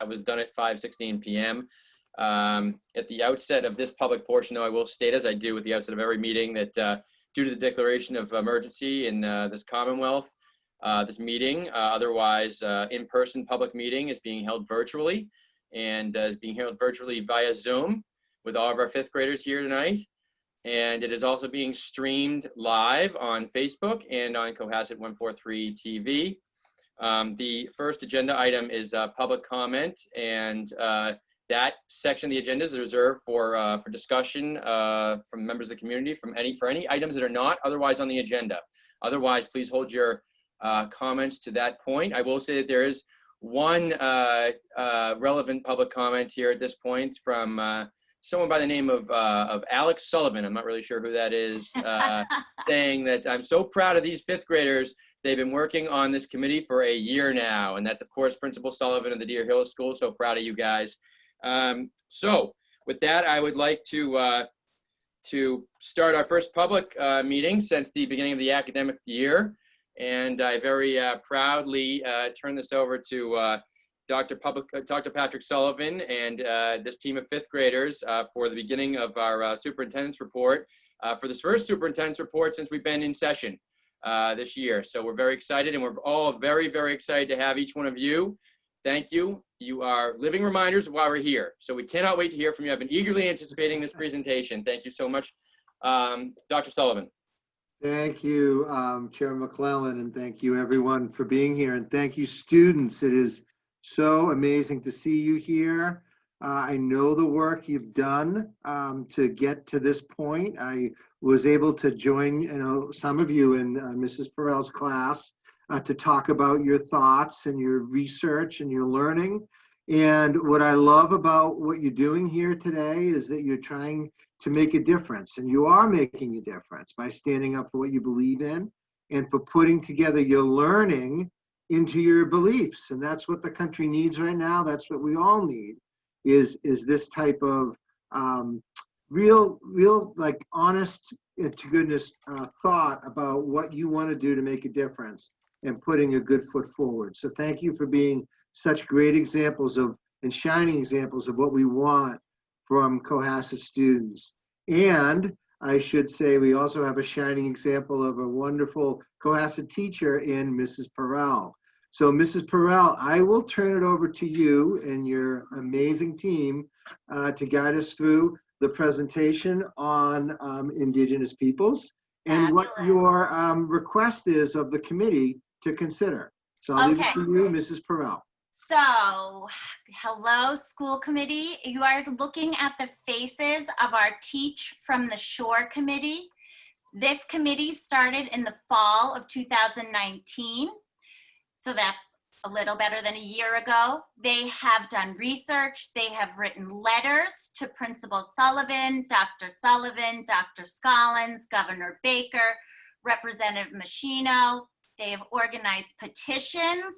was done at 5:16 p.m. At the outset of this public portion, though, I will state, as I do at the outset of every meeting, that due to the declaration of emergency in this Commonwealth, this meeting, otherwise in-person public meeting, is being held virtually, and is being held virtually via Zoom with all of our fifth graders here tonight. And it is also being streamed live on Facebook and on Cohasset 143 TV. The first agenda item is public comment, and that section of the agenda is reserved for discussion from members of the community for any items that are not otherwise on the agenda. Otherwise, please hold your comments to that point. I will say that there is one relevant public comment here at this point from someone by the name of Alex Sullivan. I'm not really sure who that is, saying that I'm so proud of these fifth graders. They've been working on this committee for a year now. And that's, of course, Principal Sullivan of the Deer Hill School. So proud of you guys. So with that, I would like to start our first public meeting since the beginning of the academic year. And I very proudly turn this over to Dr. Patrick Sullivan and this team of fifth graders for the beginning of our superintendent's report, for this first superintendent's report since we've been in session this year. So we're very excited, and we're all very, very excited to have each one of you. Thank you. You are living reminders of why we're here. So we cannot wait to hear from you. I've been eagerly anticipating this presentation. Thank you so much, Dr. Sullivan. Thank you, Chair McClellan, and thank you everyone for being here. And thank you, students. It is so amazing to see you here. I know the work you've done to get to this point. I was able to join, some of you in Mrs. Perel's class to talk about your thoughts and your research and your learning. And what I love about what you're doing here today is that you're trying to make a difference, and you are making a difference by standing up for what you believe in and for putting together your learning into your beliefs. And that's what the country needs right now. That's what we all need, is this type of real like honest to goodness thought about what you want to do to make a difference and putting a good foot forward. So thank you for being such great examples of and shining examples of what we want from Cohasset students. And I should say we also have a shining example of a wonderful Cohasset teacher in Mrs. Perel. So Mrs. Perel, I will turn it over to you and your amazing team to guide us through the presentation on Indigenous peoples and what your request is of the committee to consider. So I'll leave it to you, Mrs. Perel. So, hello, school committee. You are looking at the faces of our Teach from the Shore committee. This committee started in the fall of 2019. So that's a little better than a year ago. They have done research. They have written letters to Principal Sullivan, Dr. Scollins, Governor Baker, Representative Machino. They have organized petitions.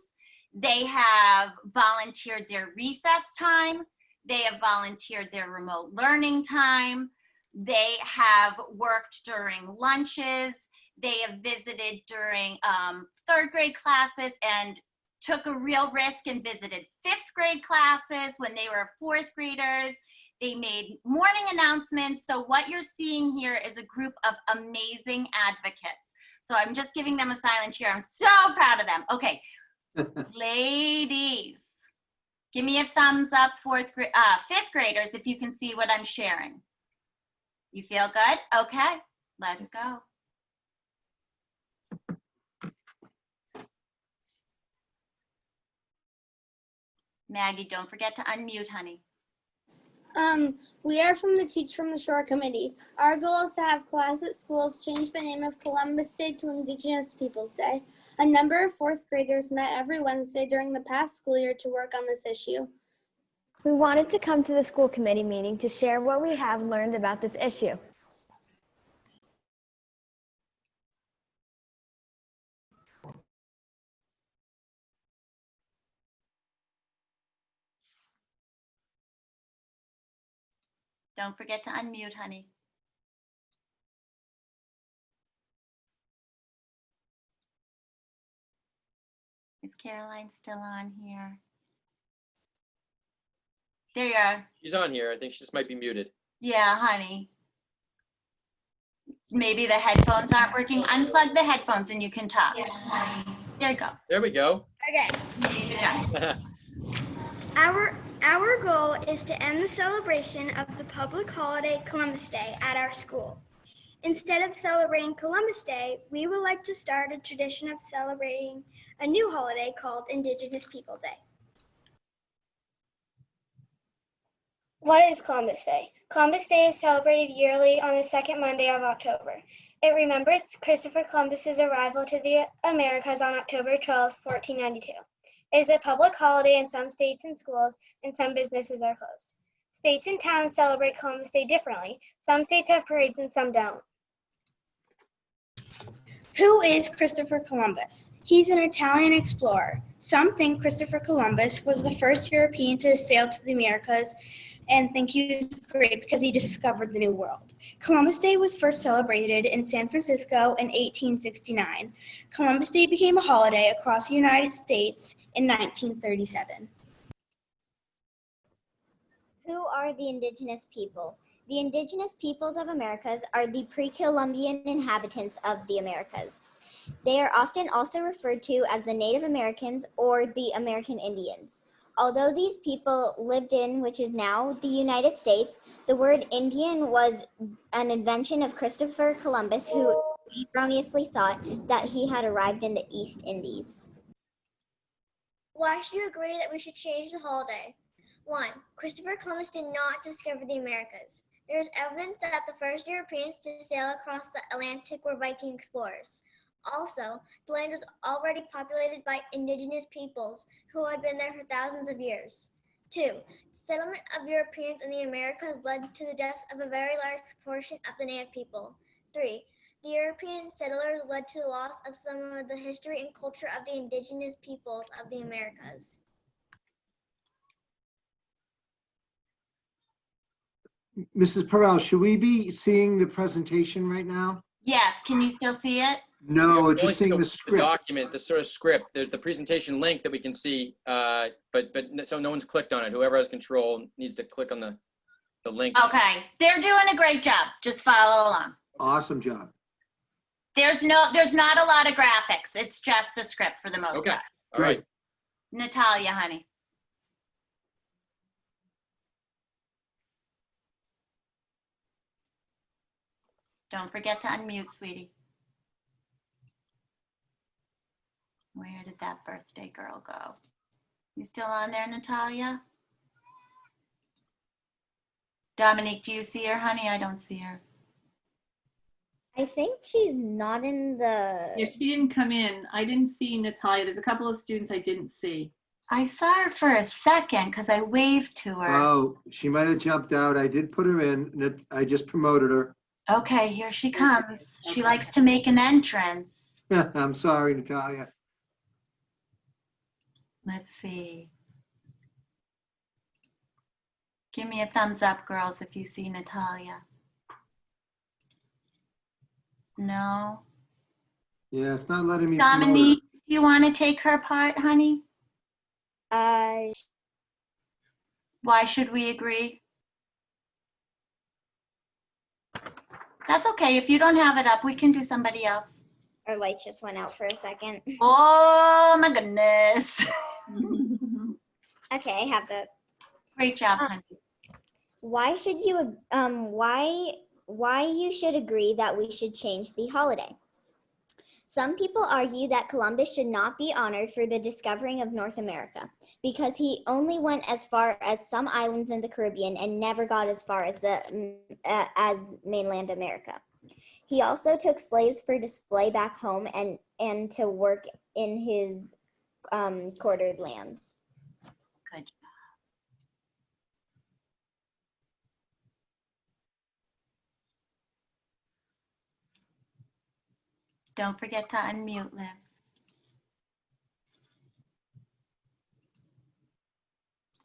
They have volunteered their recess time. They have volunteered their remote learning time. They have worked during lunches. They have visited during third grade classes and took a real risk and visited fifth grade classes when they were fourth graders. They made morning announcements. So what you're seeing here is a group of amazing advocates. So I'm just giving them a silent cheer. I'm so proud of them. Okay. Ladies, give me a thumbs up, fifth graders, if you can see what I'm sharing. You feel good? Okay, let's go. Maggie, don't forget to unmute, honey. We are from the Teach from the Shore committee. Our goal is to have Cohasset schools change the name of Columbus Day to Indigenous Peoples Day. A number of fourth graders met every Wednesday during the past school year to work on this issue. We wanted to come to the school committee meeting to share what we have learned about this issue. Don't forget to unmute, honey. Is Caroline still on here? There you are. She's on here. I think she just might be muted. Yeah, honey. Maybe the headphones aren't working. Unplug the headphones and you can talk. There you go. There we go. Okay. Yeah. Our goal is to end the celebration of the public holiday Columbus Day at our school. Instead of celebrating Columbus Day, we would like to start a tradition of celebrating a new holiday called Indigenous People Day. What is Columbus Day? Columbus Day is celebrated yearly on the second Monday of October. It remembers Christopher Columbus's arrival to the Americas on October 12, 1492. It is a public holiday in some states and schools, and some businesses are closed. States and towns celebrate Columbus Day differently. Some states have parades and some don't. Who is Christopher Columbus? He's an Italian explorer. Some think Christopher Columbus was the first European to sail to the Americas and think he was great because he discovered the New World. Columbus Day was first celebrated in San Francisco in 1869. Columbus Day became a holiday across the United States in 1937. Who are the indigenous people? The indigenous peoples of Americas are the pre-Columbian inhabitants of the Americas. They are often also referred to as the Native Americans or the American Indians. Although these people lived in, which is now the United States, the word Indian was an invention of Christopher Columbus, who erroneously thought that he had arrived in the East Indies. Why should you agree that we should change the holiday? 1. Christopher Columbus did not discover the Americas. There is evidence that the first Europeans to sail across the Atlantic were Viking explorers. Also, the land was already populated by indigenous peoples who had been there for thousands of years. 2. Settlement of Europeans in the Americas led to the deaths of a very large proportion of the native people. 3. The European settlers led to the loss of some of the history and culture of the indigenous peoples of the Americas. Mrs. Perrell, should we be seeing the presentation right now? Yes, can you still see it? No, we're Only just seeing the the script. document, the sort of script. There's the presentation link that we can see, but so no one's clicked on it. Whoever has control needs to click on the link. Okay, they're doing a great job. Just follow along. Awesome job. There's not a lot of graphics. It's just a script for the most Okay. part. All right. Natalia, honey. Don't forget to unmute, sweetie. Where did that birthday girl go? You still on there, Natalia? Dominique, do you see her, honey? I don't see her. I think she's not in the... Yeah, she didn't come in. I didn't see Natalia. There's a couple of students I didn't see. I saw her for a second because I waved to her. Oh, she might have jumped out. I did put her in. I just promoted her. Okay, here she comes. She likes to make an entrance. I'm sorry, Natalia. Let's see. Give me a thumbs up, girls, if you see Natalia. No. Yeah, it's not letting me promote her. Dominique, do you want to take her part, honey? Why should we agree? That's okay. If you don't have it up, we can do somebody else. Our lights just went out for a second. Oh my goodness. Okay, I have that. Great job, honey. Why should you, why you should agree that we should change the holiday? Some people argue that Columbus should not be honored for the discovering of North America because he only went as far as some islands in the Caribbean and never got as far as as mainland America. He also took slaves for display back home and to work in his quartered lands. Good job. Don't forget to unmute, Liz.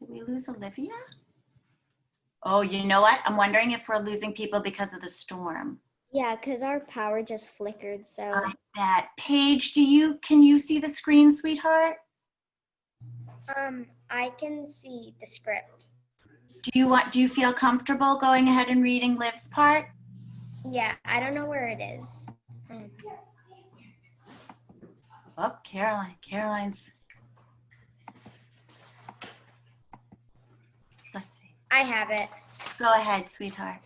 Did we lose Olivia? Oh, you know what? I'm wondering if we're losing people because of the storm. Yeah, because our power just flickered, so. I bet. Paige, can you see the screen, sweetheart? I can see the script. Do you feel comfortable going ahead and reading Liv's part? Yeah, I don't know where it is. Oh, Caroline's. Let's see. I have it. Go ahead, sweetheart.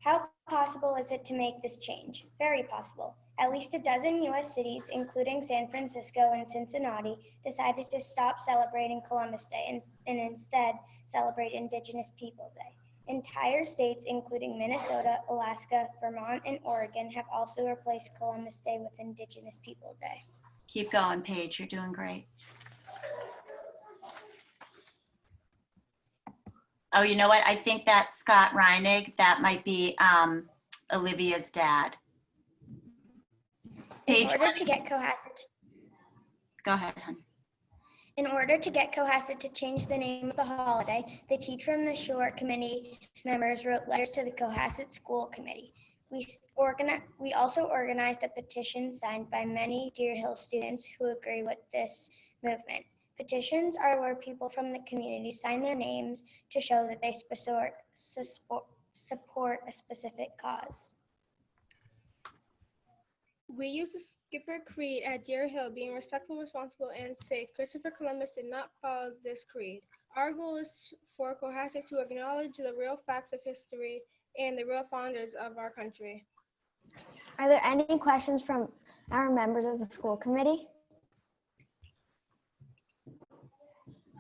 How possible is it to make this change? Very possible. At least a dozen U.S. cities, including San Francisco and Cincinnati, decided to stop celebrating Columbus Day and instead celebrate Indigenous People Day. Entire states, including Minnesota, Alaska, Vermont, and Oregon, have also replaced Columbus Day with Indigenous People Day. Keep going, Paige. You're doing great. Oh, you know what? I think that's Scott Reinig. That might be Olivia's dad. Paige, In order to get Cohasset, go ahead, honey. In order to get Cohasset to change the name of the holiday, the Teach from the Shore Committee members wrote letters to the Cohasset School Committee. We also organized a petition signed by many Deer Hill students who agree with this movement. Petitions are where people from the community sign their names to show that they support a specific cause. We use the Skipper Creed at Deer Hill, being respectful, responsible, and safe. Christopher Columbus did not follow this creed. Our goal is for Cohasset to acknowledge the real facts of history and the real founders of our country. Are there any questions from our members of the school committee?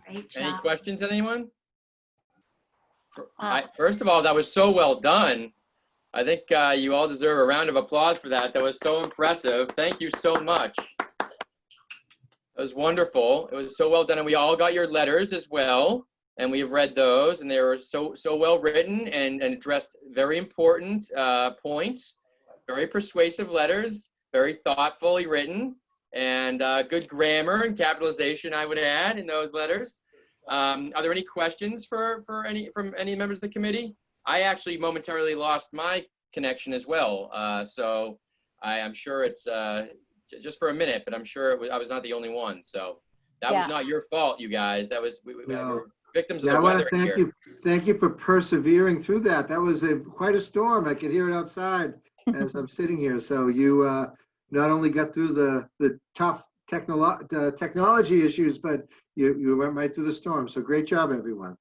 Great job. Any questions, anyone? First of all, that was so well done. I think you all deserve a round of applause for that. That was so impressive. Thank you so much. It was wonderful. It was so well done. And we all got your letters as well. And we have read those. And they were so well written and addressed very important points. Very persuasive letters. Very thoughtfully written. And good grammar and capitalization, I would add, in those letters. Are there any questions from any members of the committee? I actually momentarily lost my connection as well. So I'm sure it's just for a minute, but I'm sure I was not the only one. So that was not your fault, you guys. That was, we were victims of the weather here. Thank you for persevering through that. That was quite a storm. I could hear it outside as I'm sitting here. So you not only got through the tough technology issues, but you went right through the storm. So great job, everyone.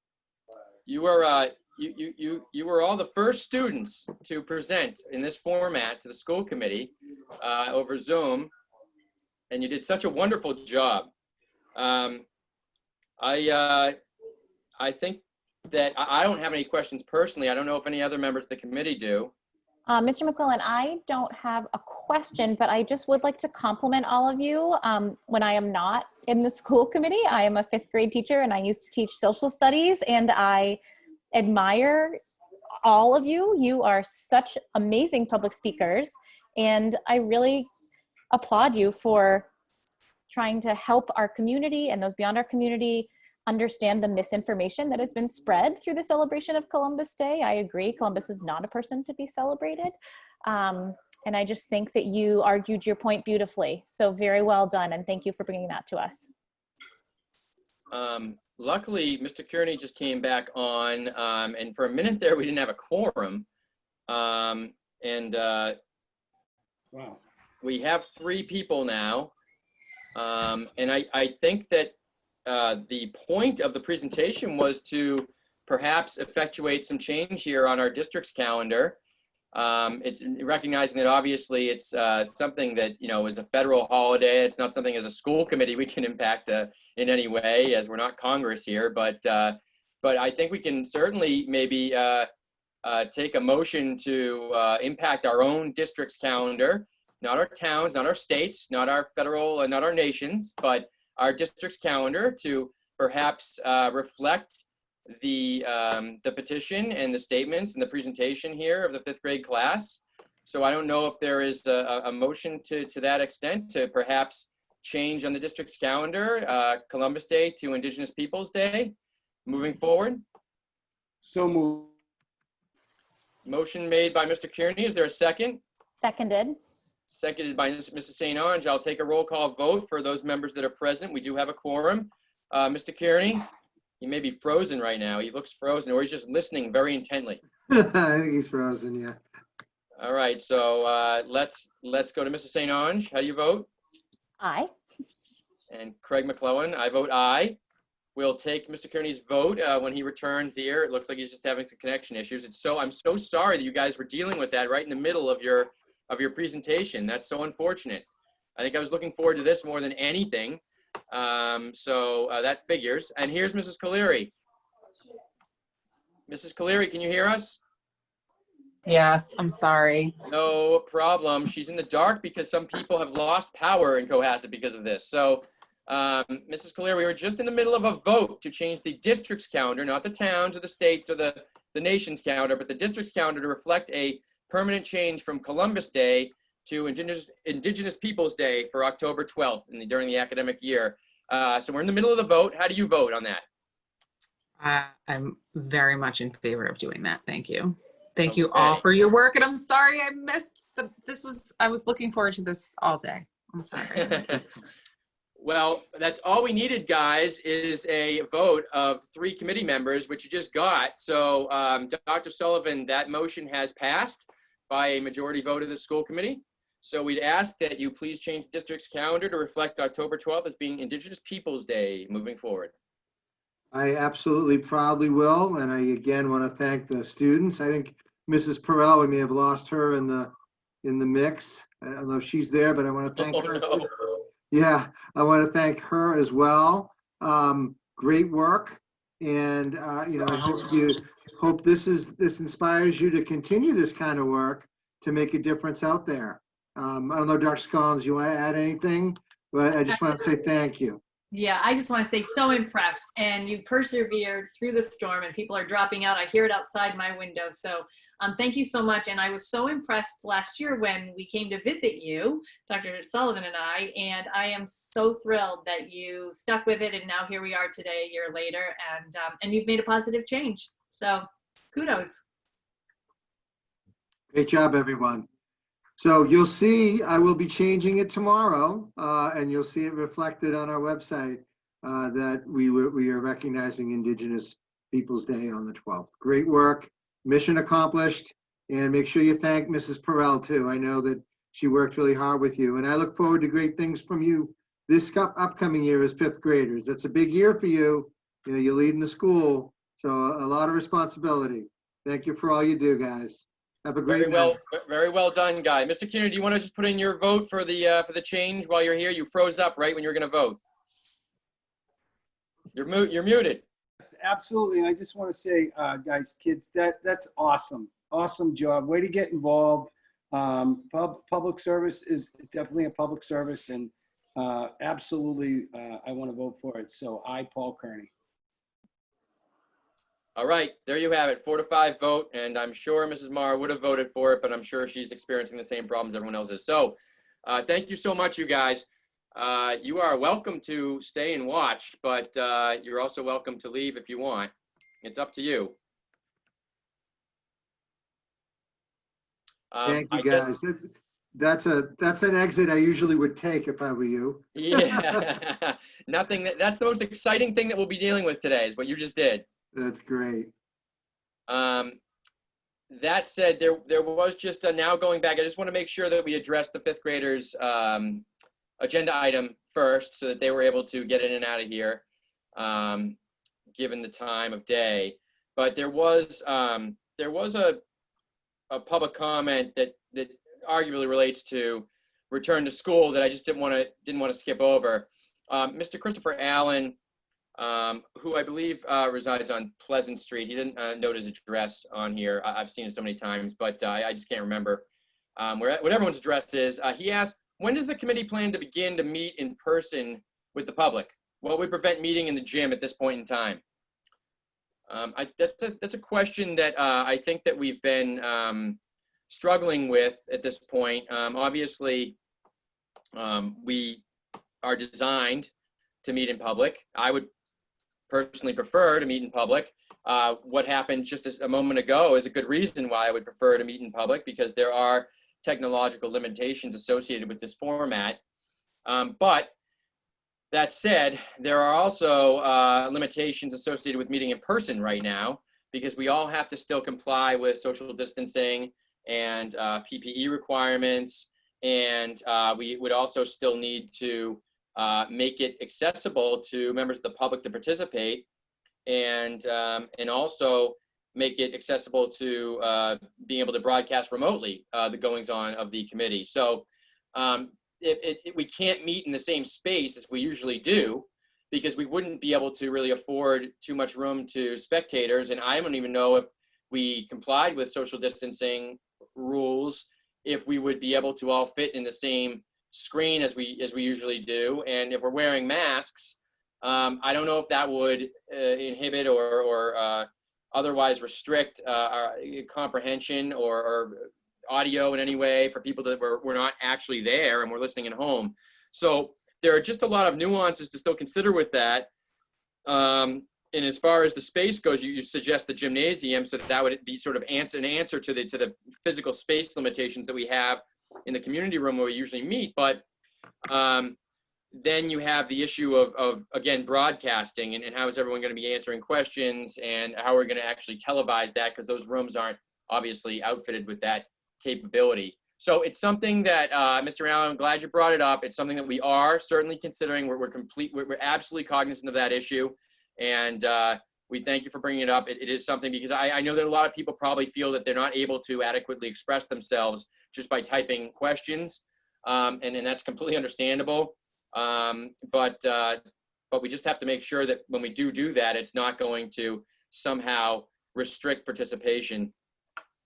You were you were all the first students to present in this format to the school committee over Zoom, and you did such a wonderful job. I think that I don't have any questions personally. I don't know if any other members of the committee do. Mr. McClellan, I don't have a question, but I just would like to compliment all of you. When I am not in the school committee, I am a 5th grade teacher and I used to teach social studies, and I admire all of you. You are such amazing public speakers, and I really applaud you for trying to help our community and those beyond our community understand the misinformation that has been spread through the celebration of Columbus Day. I agree, Columbus is not a person to be celebrated. And I just think that you argued your point beautifully. So very well done, and thank you for bringing that to us. Luckily, Mr. Kearney just came back on, and for a minute there, we didn't have a quorum. Wow. We have 3 people now. And I think that the point of the presentation was to perhaps effectuate some change here on our district's calendar. It's recognizing that obviously it's something that, is a federal holiday. It's not something as a school committee we can impact in any way, as we're not Congress here. But I think we can certainly maybe take a motion to impact our own district's calendar, not our towns, not our states, not our federal, not our nations, but our district's calendar to perhaps reflect the petition and the statements and the presentation here of the 5th grade class. So I don't know if there is a motion to that extent to perhaps change on the district's calendar Columbus Day to Indigenous Peoples Day moving forward. So moved. Motion made by Mr. Kearney. Is there a second? Seconded. seconded by Mrs. St. Ange. I'll take a roll call vote for those members that are present. We do have a quorum. Mr. Kearney, he may be frozen right now. He looks frozen, or he's just listening very intently. I think he's frozen, yeah. All right, so let's go to Mrs. St. Ange. How do you vote? Aye. And Craig McClellan, I vote aye. We'll take Mr. Kearney's vote when he returns here. It looks like he's just having some connection issues. I'm so sorry that you guys were dealing with that right in the middle of your presentation. That's so unfortunate. I think I was looking forward to this more than anything. So that figures. And here's Mrs. Caleri. Mrs. Caleri, can you hear us? Yes, I'm sorry. No problem. She's in the dark because some people have lost power in Cohasset because of this. So, Mrs. Caleri, we were just in the middle of a vote to change the district's calendar, not the towns or the states or the nation's calendar, but the district's calendar to reflect a permanent change from Columbus Day to Indigenous Peoples Day for October 12th during the academic year. So we're in the middle of the vote. How do you vote on that? I'm very much in favor of doing that. Thank you. Thank you Okay. all for your work. And I'm sorry I missed I was looking forward to this all day. I'm sorry. Well, that's all we needed, guys, is a vote of 3 committee members, which you just got. So, Dr. Sullivan, that motion has passed by a majority vote of the school committee. So we'd ask that you please change the district's calendar to reflect October 12th as being Indigenous Peoples Day moving forward. I absolutely proudly will. And I again want to thank the students. I think Mrs. Perrell, we may have lost her in the mix. I don't know if she's there, but I want to thank her. No. Too. Yeah, I want to thank her as well. Great work. And I hope this inspires you to continue this kind of work to make a difference out there. I don't know, Dr. Scollins, you want to add anything? But I just want to say thank you. Yeah, I just want to say so impressed, and you persevered through the storm and people are dropping out. I hear it outside my window. So thank you so much. And I was so impressed last year when we came to visit you, Dr. Sullivan and I am so thrilled that you stuck with it. And now here we are today, a year later, and you've made a positive change. So kudos. Great job, everyone. So you'll see, I will be changing it tomorrow, and you'll see it reflected on our website that we are recognizing Indigenous Peoples Day on the 12th. Great work, mission accomplished, and make sure you thank Mrs. Perrell too. I know that she worked really hard with you, and I look forward to great things from you this upcoming year as 5th graders. It's a big year for you. You know, you're leading the school, so a lot of responsibility. Thank you for all you do, guys. Have a great night. Very well done, Guy. Mr. Keener, do you want to just put in your vote for the change while you're here? You froze up right when you were going to vote. You're muted. Yes, absolutely. And I just want to say, guys, kids, that's awesome. Awesome job. Way to get involved. Public service is definitely a public service, and absolutely, I want to vote for it. So I, Paul Kearney. All right, there you have it, 4-5 vote, and I'm sure Mrs. Marr would have voted for it, but I'm sure she's experiencing the same problems everyone else is. So thank you so much, you guys. You are welcome to stay and watch, but you're also welcome to leave if you want. It's up to you. Thank you, guys. That's an exit I usually would take if I were you. Yeah, that's the most exciting thing that we'll be dealing with today is what you just did. That's great. That said, there was just now going back. I just want to make sure that we address the 5th graders agenda item first, so that they were able to get in and out of here, given the time of day. But there was a public comment that arguably relates to return to school that I just didn't want to skip over. Mr. Christopher Allen, who I believe resides on Pleasant Street. He didn't note his address on here. I've seen it so many times, but I just can't remember what everyone's address is. He asked, when does the committee plan to begin to meet in person with the public? What would prevent meeting in the gym at this point in time? That's a question that I think that we've been struggling with at this point. Obviously, we are designed to meet in public. I would personally prefer to meet in public. What happened just a moment ago is a good reason why I would prefer to meet in public, because there are technological limitations associated with this format. But that said, there are also limitations associated with meeting in person right now, because we all have to still comply with social distancing and PPE requirements. And we would also still need to make it accessible to members of the public to participate, and also make it accessible to being able to broadcast remotely the goings on of the committee. So we can't meet in the same space as we usually do, because we wouldn't be able to really afford too much room to spectators. And I don't even know if we complied with social distancing rules, if we would be able to all fit in the same screen as we usually do. And if we're wearing masks, I don't know if that would inhibit or otherwise restrict our comprehension or audio in any way for people that we're not actually there and we're listening at home. So there are just a lot of nuances to still consider with that. And as far as the space goes, you suggest the gymnasium, so that would be sort of an answer to the physical space limitations that we have in the community room where we usually meet. But then you have the issue of again, broadcasting, and how is everyone going to be answering questions, and how we're going to actually televise that, because those rooms aren't obviously outfitted with that capability. So it's something that, Mr. Allen, I'm glad you brought it up. It's something that we are certainly considering. We're absolutely cognizant of that issue. And we thank you for bringing it up. It is something, because I know that a lot of people probably feel that they're not able to adequately express themselves just by typing questions. And that's completely understandable. But we just have to make sure that when we do that, it's not going to somehow restrict participation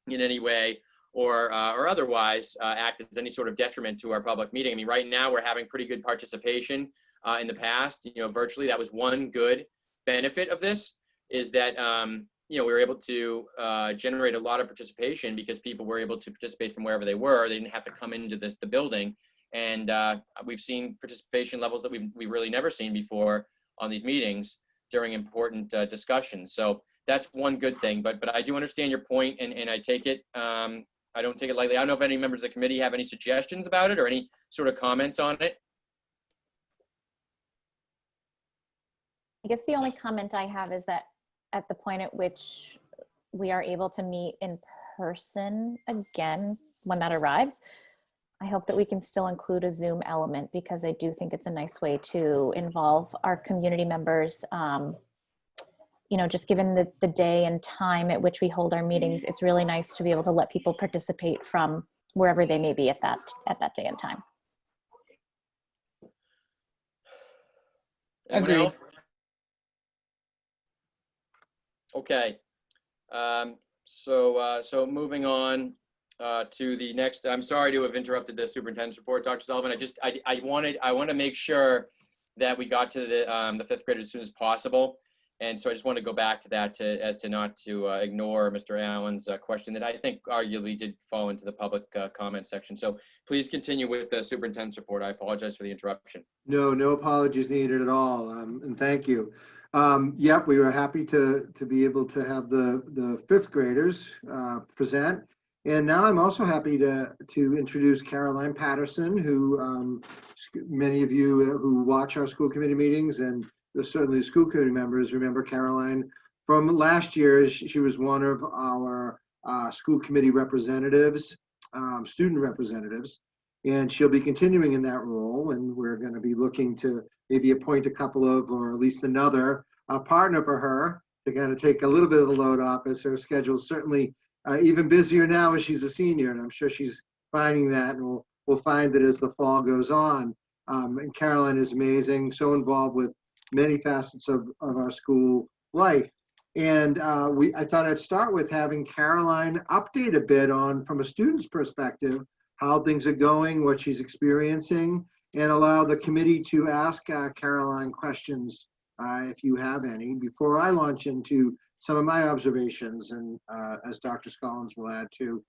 in any way, or otherwise act as any sort of detriment to our public meeting. I mean, right now we're having pretty good participation. In the past, virtually, that was one good benefit of this, is that we were able to generate a lot of participation, because people were able to participate from wherever they were. They didn't have to come into the building. And we've seen participation levels that we've really never seen before on these meetings during important discussions. So that's one good thing. But I do understand your point, and I take it. I don't take it lightly. I don't know if any members of the committee have any suggestions about it or any sort of comments on it. I guess the only comment I have is that at the point at which we are able to meet in person again, when that arrives, I hope that we can still include a Zoom element, because I do think it's a nice way to involve our community members. Just given the day and time at which we hold our meetings, it's really nice to be able to let people participate from wherever they may be at that day and time. Anyone Agreed. else? Okay. So moving on to the next. I'm sorry to have interrupted the superintendent's report, Dr. Sullivan. I want to make sure that we got to the fifth graders as soon as possible. And so I just want to go back to that as to not to ignore Mr. Allen's question that I think arguably did fall into the public comment section. So please continue with the superintendent's report. I apologize for the interruption. No apologies needed at all. And thank you. Yep, we were happy to be able to have the fifth graders present. And now I'm also happy to introduce Caroline Patterson, who many of you who watch our school committee meetings, and certainly the school committee members remember Caroline from last year. She was one of our school committee representatives, student representatives, and she'll be continuing in that role. And we're going to be looking to maybe appoint a couple of, or at least another partner for her to kind of take a little bit of the load off, as her schedule is certainly even busier now as she's a senior. And I'm sure she's finding that, and we'll find that as the fall goes on. And Caroline is amazing, so involved with many facets of our school life. And I thought I'd start with having Caroline update a bit on, from a student's perspective, how things are going, what she's experiencing, and allow the committee to ask Caroline questions if you have any, before I launch into some of my observations, and as Dr. Scollins will add to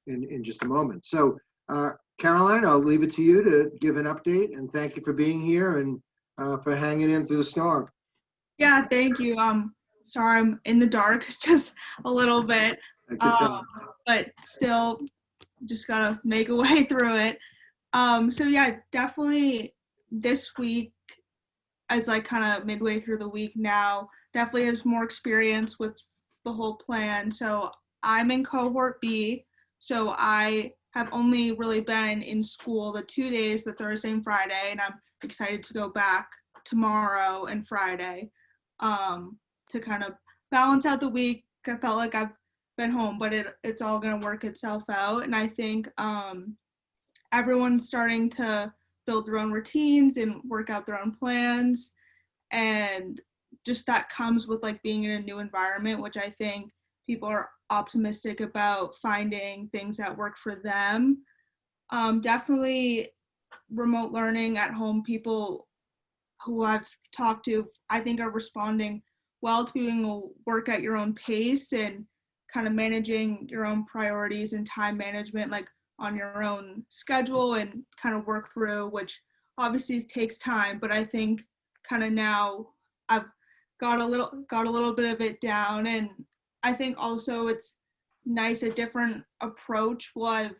in just a moment. So Caroline, I'll leave it to you to give an update, and thank you for being here and for hanging in through the storm. Yeah, thank you. Sorry, I'm in the dark just a little bit, but still just gotta make a way through it. So yeah, definitely this week, as like kind of midway through the week now, definitely has more experience with the whole plan. So I'm in cohort B, so I have only really been in school the 2 days, the Thursday and Friday, and I'm excited to go back tomorrow and Friday to kind of balance out the week. I felt like I've been home, but it's all gonna work itself out. And I think everyone's starting to build their own routines and work out their own plans. And just that comes with like being in a new environment, which I think people are optimistic about finding things that work for them. Definitely remote learning at home, people who I've talked to, I think are responding well to being able to work at your own pace and kind of managing your own priorities and time management, like on your own schedule, and kind of work through, which obviously takes time, but I think kind of now I've got a little bit of it down. And I think also it's nice, a different approach would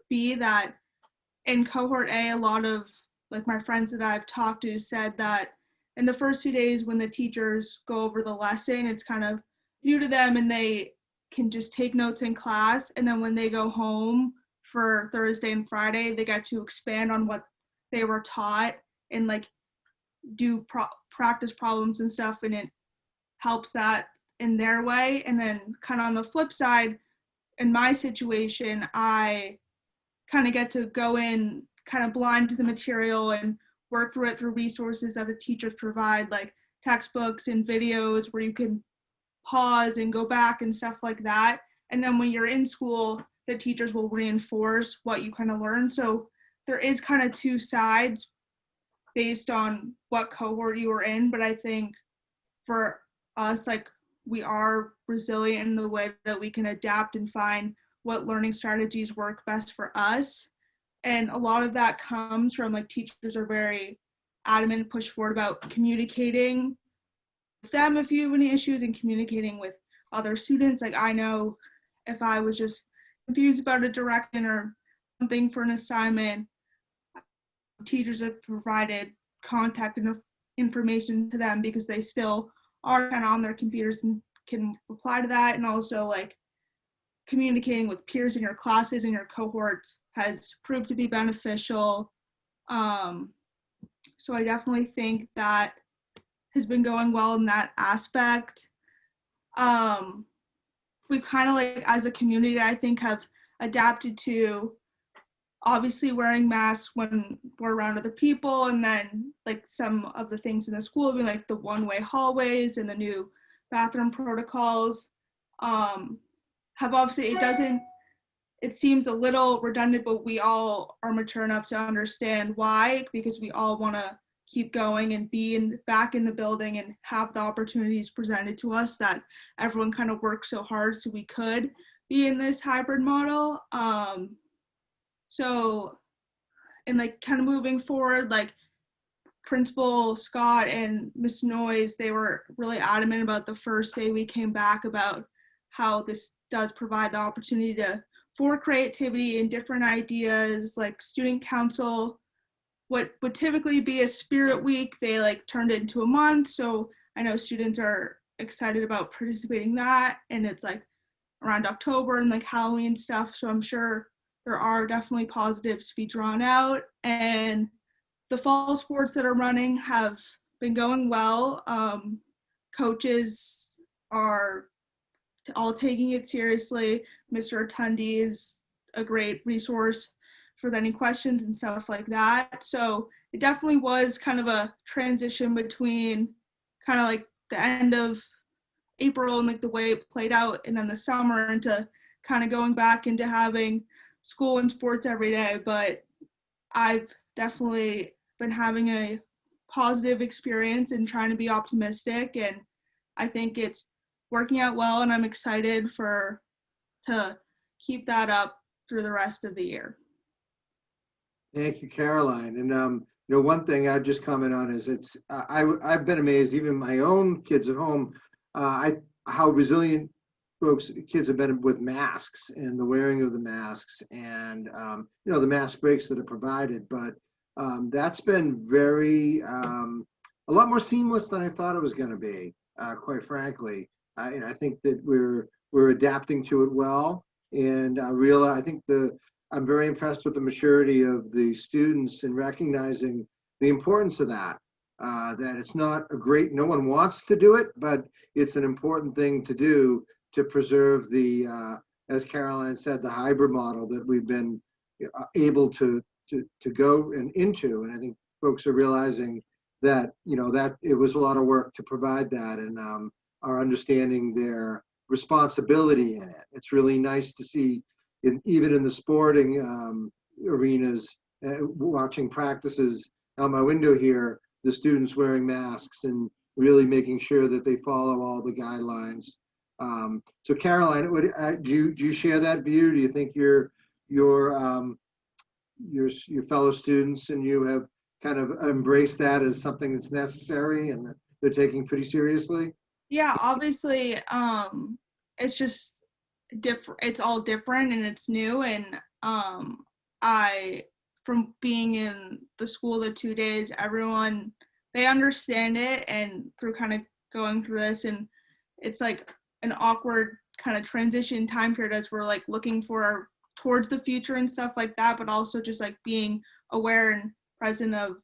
be that in cohort A, a lot of like my friends that I've talked to said that in the first 2 days when the teachers go over the lesson, it's kind of new to them and they can just take notes in class. And then when they go home for Thursday and Friday, they get to expand on what they were taught and like do practice problems and stuff, and it helps that in their way. And then kind of on the flip side, in my situation, I kind of get to go in kind of blind to the material and work through it through resources that the teachers provide, like textbooks and videos where you can pause and go back and stuff like that. And then when you're in school, the teachers will reinforce what you kind of learned. So there is kind of two sides based on what cohort you were in. But I think for us, like, we are resilient in the way that we can adapt and find what learning strategies work best for us. And a lot of that comes from like teachers are very adamant and push forward about communicating with them if you have any issues and communicating with other students. Like, I know if I was just confused about a direction or something for an assignment, teachers have provided contact and information to them because they still are kind of on their computers and can reply to that. And also like communicating with peers in your classes and your cohorts has proved to be beneficial. So I definitely think that has been going well in that aspect. We kind of like as a community, I think, have adapted to obviously wearing masks when we're around other people, and then like some of the things in the school being like the one-way hallways and the new bathroom protocols have obviously, it seems a little redundant, but we all are mature enough to understand why, because we all want to keep going and be back in the building and have the opportunities presented to us that everyone kind of worked so hard so we could be in this hybrid model. So, and like kind of moving forward, like Principal Scott and Miss Noyes, they were really adamant about the first day we came back about how this does provide the opportunity for creativity and different ideas. Like student council, what would typically be a spirit week, they like turned it into a month. So I know students are excited about participating in that, and it's like around October and like Halloween stuff. So I'm sure there are definitely positives to be drawn out. And the fall sports that are running have been going well. Coaches are all taking it seriously. Mr. Tundi is a great resource for any questions and stuff like that. So it definitely was kind of a transition between kind of like the end of April and like the way it played out, and then the summer into kind of going back into having school and sports every day. But I've definitely been having a positive experience and trying to be optimistic, and I think it's working out well, and I'm excited to keep that up through the rest of the year. Thank you, Caroline. And one thing I'd just comment on is I've been amazed, even my own kids at home, how resilient kids have been with masks and the wearing of the masks and, the mask breaks that are provided. But that's been a lot more seamless than I thought it was going to be, quite frankly. And I think that we're adapting to it well. And I think I'm very impressed with the maturity of the students in recognizing the importance of that. That it's not no one wants to do it, but it's an important thing to do to preserve as Caroline said, the hybrid model that we've been able to go into. And I think folks are realizing that, that it was a lot of work to provide that and are understanding their responsibility in it. It's really nice to see, even in the sporting arenas, watching practices out my window here, the students wearing masks and really making sure that they follow all the guidelines. So Caroline, do you share that view? Do you think your fellow students and you have kind of embraced that as something that's necessary and that they're taking pretty seriously? Yeah, obviously, it's just different. It's all different and it's new. And from being in the school the 2 days, everyone, they understand it, and through kind of going through this, and it's like an awkward kind of transition time period as we're like looking towards the future and stuff like that, but also just like being aware and present of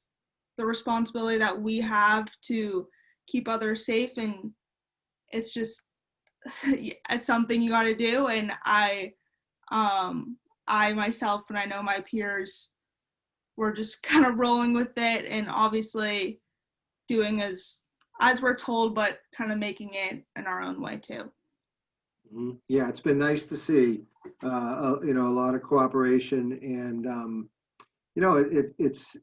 the responsibility that we have to keep others safe. And it's just it's something you got to do. And I myself, and I know my peers, were just kind of rolling with it, and obviously doing as we're told, but kind of making it in our own way too. Mm-hmm. Yeah, it's been nice to see, a lot of cooperation, and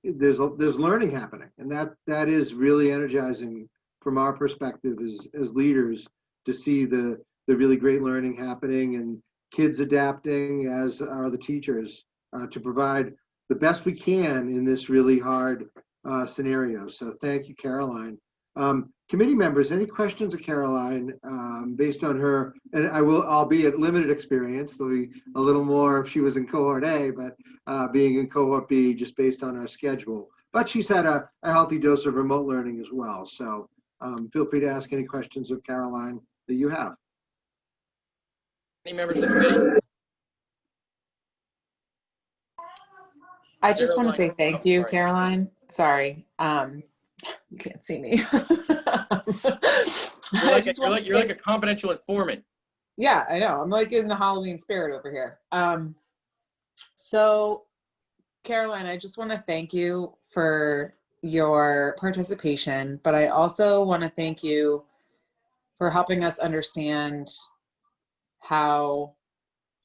there's learning happening, and that is really energizing from our perspective as leaders, to see the really great learning happening and kids adapting, as are the teachers, to provide the best we can in this really hard scenario. So thank you, Caroline. Committee members, any questions of Caroline based on her, and I'll be at limited experience, there'll be a little more if she was in cohort A, but being in cohort B, just based on our schedule. But she's had a healthy dose of remote learning as well. So feel free to ask any questions of Caroline that you have. Any members of the committee? I just want to say thank you, Caroline. Sorry. You can't see me. You're like a confidential informant. Yeah, I know. I'm like in the Halloween spirit over here. So Caroline, I just want to thank you for your participation, but I also want to thank you for helping us understand how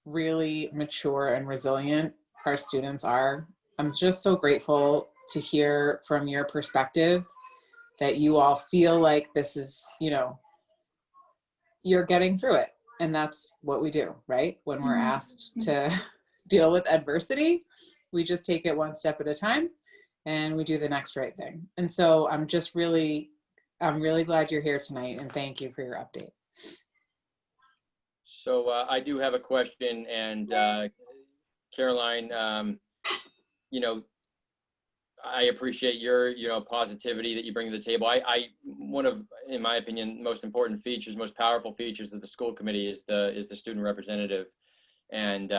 really mature and resilient our students are. I'm just so grateful to hear from your perspective that you all feel like this is, you're getting through it. And that's what we do, right? When we're asked to deal with adversity, we just take it one step at a time and we do the next right thing. And so I'm really glad you're here tonight, and thank you for your update. So I do have a question, and Caroline, I appreciate your, positivity that you bring to the table. One of, in my opinion, most important features, most powerful features of the school committee is the student representative, and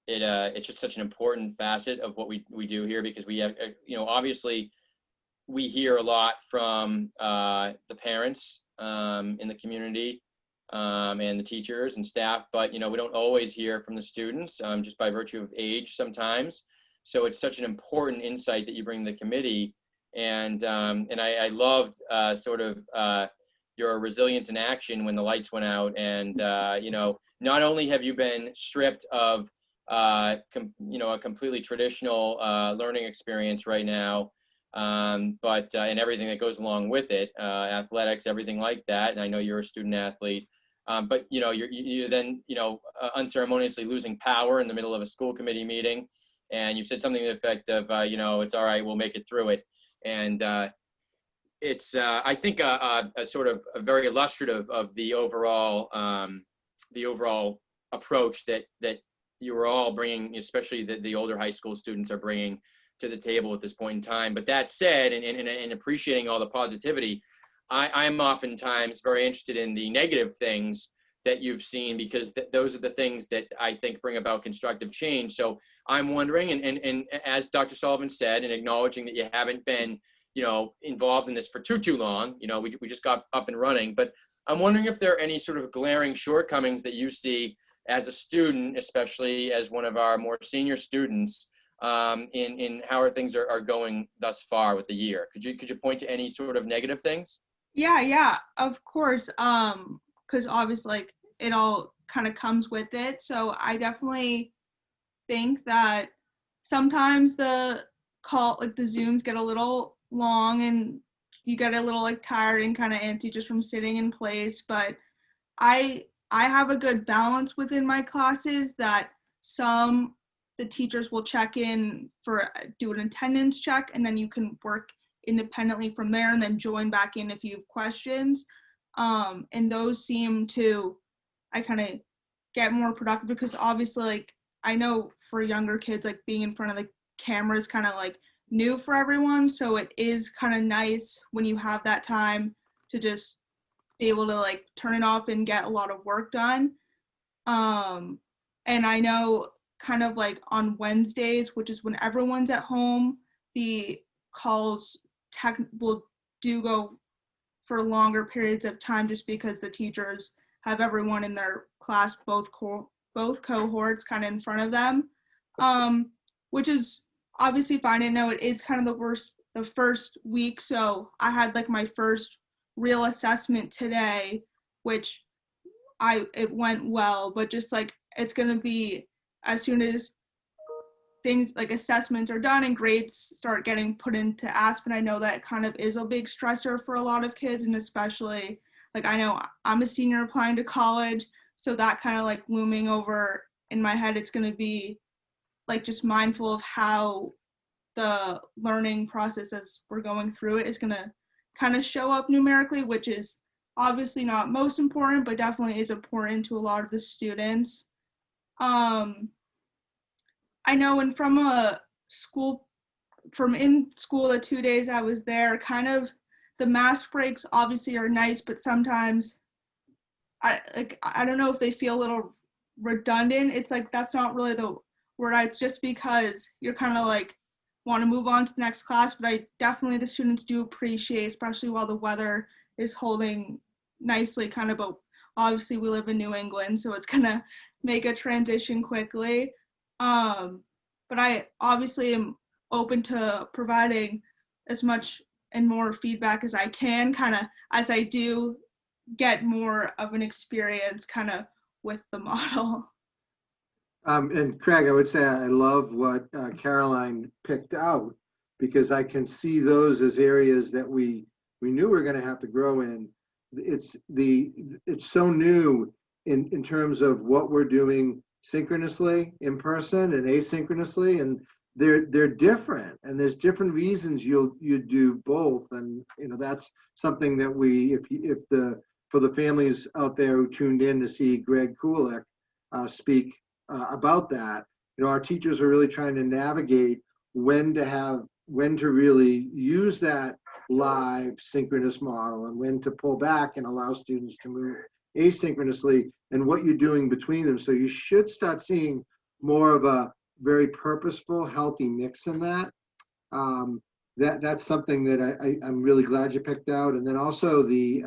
it's just such an important facet of what we do here, because we have, obviously we hear a lot from the parents in the community and the teachers and staff, but we don't always hear from the students just by virtue of age sometimes. So it's such an important insight that you bring to the committee, and I loved your resilience in action when the lights went out, and not only have you been stripped of a completely traditional learning experience right now, but and everything that goes along with it, athletics, everything like that, and I know you're a student athlete, but you're then unceremoniously losing power in the middle of a school committee meeting. And you said something to the effect of, it's all right, we'll make it through it. And it's, I think, a sort of a very illustrative of the overall the overall approach that you were all bringing, especially the older high school students are bringing to the table at this point in time. But that said, and appreciating all the positivity, I'm oftentimes very interested in the negative things that you've seen, because those are the things that I think bring about constructive change. So I'm wondering, and as Dr. Sullivan said, and acknowledging that you haven't been, involved in this for too long, we just got up and running, but I'm wondering if there are any sort of glaring shortcomings that you see as a student, especially as one of our more senior students, in how things are going thus far with the year. Could you point to any sort of negative things? Yeah, of course. Because obviously, like, it all kind of comes with it. So I definitely think that sometimes the Zooms get a little long and you get a little like tired and kind of antsy just from sitting in place. But I have a good balance within my classes that the teachers will check in do an attendance check, and then you can work independently from there and then join back in if you have questions. And those seem to, I kind of get more productive, because obviously, like, I know for younger kids, like, being in front of the camera is kind of like new for everyone. So it is kind of nice when you have that time to just be able to like turn it off and get a lot of work done. And I know kind of like on Wednesdays, which is when everyone's at home, the calls will go for longer periods of time, just because the teachers have everyone in their class, both cohorts kind of in front of them, which is obviously fine. I know it is kind of the first week. So I had like my first real assessment today, which it went well, but just like, it's going to be as soon as things like assessments are done and grades start getting put into Aspen. I know that kind of is a big stressor for a lot of kids, and especially like, I know I'm a senior applying to college, so that kind of like looming over in my head, it's going to be like just mindful of how the learning process as we're going through it is going to kind of show up numerically, which is obviously not most important, but definitely is important to a lot of the students. I know, and from in school, the 2 days I was there, kind of the mask breaks obviously are nice, but sometimes I don't know if they feel a little redundant. It's like, that's not really the word. It's just because you're kind of like want to move on to the next class, but the students do appreciate, especially while the weather is holding nicely kind of, but obviously we live in New England, so it's gonna make a transition quickly. But I obviously am open to providing as much and more feedback as I can, kind of as I do get more of an experience kind of with the model. And Craig, I would say I love what Caroline picked out, because I can see those as areas that we knew we were going to have to grow in. It's so new in terms of what we're doing synchronously in person and asynchronously, and they're different, and there's different reasons you do both. And that's something that for the families out there who tuned in to see Greg Kulik speak about that, our teachers are really trying to navigate when to really use that live synchronous model and when to pull back and allow students to move asynchronously, and what you're doing between them. So you should start seeing more of a very purposeful, healthy mix in that. That's something that I'm really glad you picked out. And then also the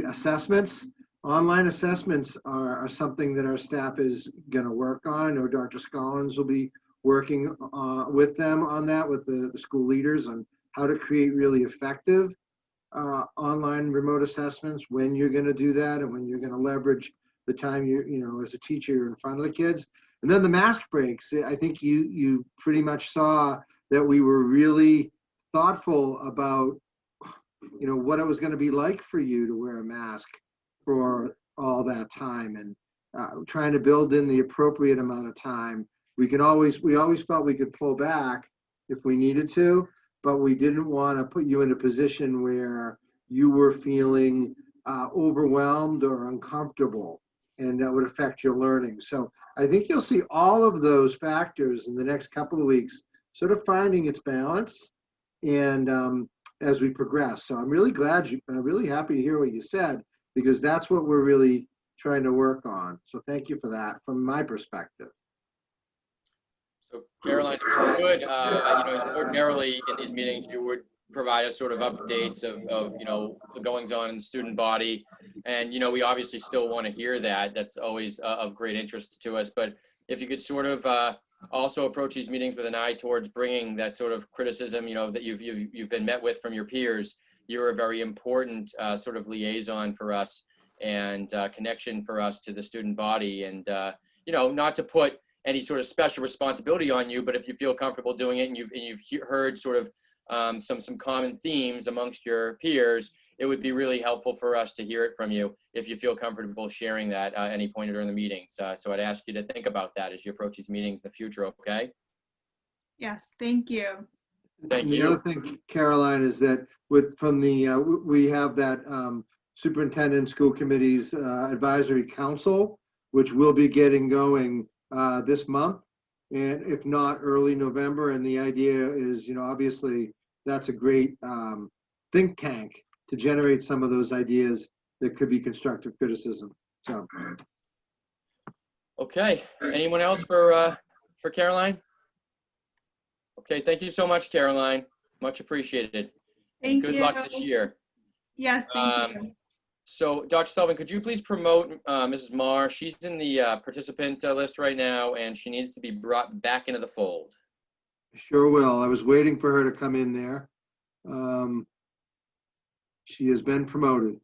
assessments. Online assessments are something that our staff is going to work on. I know Dr. Scollins will be working with them on that, with the school leaders, on how to create really effective online remote assessments, when you're going to do that, and when you're going to leverage the time as a teacher, you're in front of the kids. And then the mask breaks. I think you pretty much saw that we were really thoughtful about what it was going to be like for you to wear a mask for all that time, and trying to build in the appropriate amount of time. We always felt we could pull back if we needed to, but we didn't want to put you in a position where you were feeling overwhelmed or uncomfortable. and that would affect your learning. So I think you'll see all of those factors in the next couple of weeks sort of finding its balance and as we progress. So I'm really really happy to hear what you said, because that's what we're really trying to work on. So thank you for that from my perspective. So Caroline, if you would, ordinarily in these meetings, you would provide us sort of updates of the goings on in the student body. And, we obviously still want to hear that. That's always of great interest to us. But if you could sort of also approach these meetings with an eye towards bringing that sort of criticism, that you've been met with from your peers. You're a very important sort of liaison for us and connection for us to the student body. And, not to put any sort of special responsibility on you, but if you feel comfortable doing it and you've heard sort of some common themes amongst your peers, it would be really helpful for us to hear it from you if you feel comfortable sharing that at any point during the meetings. So I'd ask you to think about that as you approach these meetings in the future, okay? Yes, thank you. Thank you. The other thing, Caroline, is that we have that superintendent school committee's advisory council, which will be getting going this month, and if not early November. And the idea is, obviously that's a great think tank to generate some of those ideas that could be constructive criticism. So, okay, anyone else for Caroline? Okay, thank you so much, Caroline. Much appreciated. Thank you. Good luck this year. Yes, thank you. So, Dr. Sullivan, could you please promote Mrs. Marr? She's in the participant list right now, and she needs to be brought back into the fold. Sure will. I was waiting for her to come in there. She has been promoted.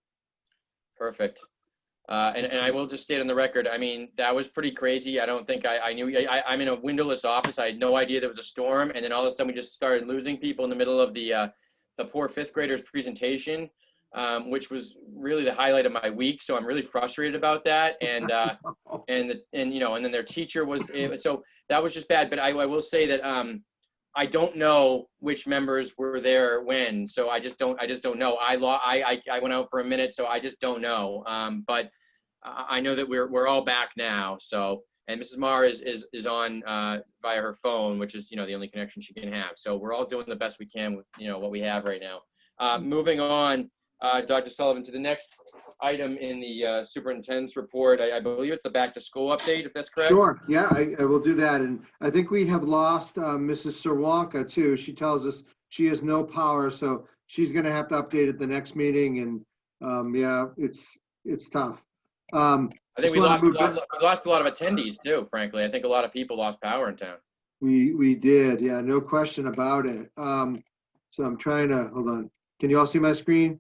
Perfect. And I will just state on the record, I mean, that was pretty crazy. I don't think I knew. I'm in a windowless office. I had no idea there was a storm. And then all of a sudden we just started losing people in the middle of the poor fifth graders presentation, which was really the highlight of my week. So I'm really frustrated about that. And, and then their teacher was, so that was just bad. But I will say that I don't know which members were there when, so I just don't know. I went out for a minute, so I just don't know. But I know that we're all back now. So, and Mrs. Marr is on via her phone, which is the only connection she can have. So we're all doing the best we can with what we have right now. Moving on, Dr. Sullivan, to the next item in the superintendent's report. I believe it's the back to school update, if that's correct. Sure. Yeah, I will do that. And I think we have lost Mrs. Sirwanka too. She tells us she has no power, so she's going to have to update at the next meeting. And yeah, it's tough. I think we lost a lot of attendees too, frankly. I think a lot of people lost power in town. We did. Yeah, no question about it. So I'm trying to, hold on. Can you all see my screen?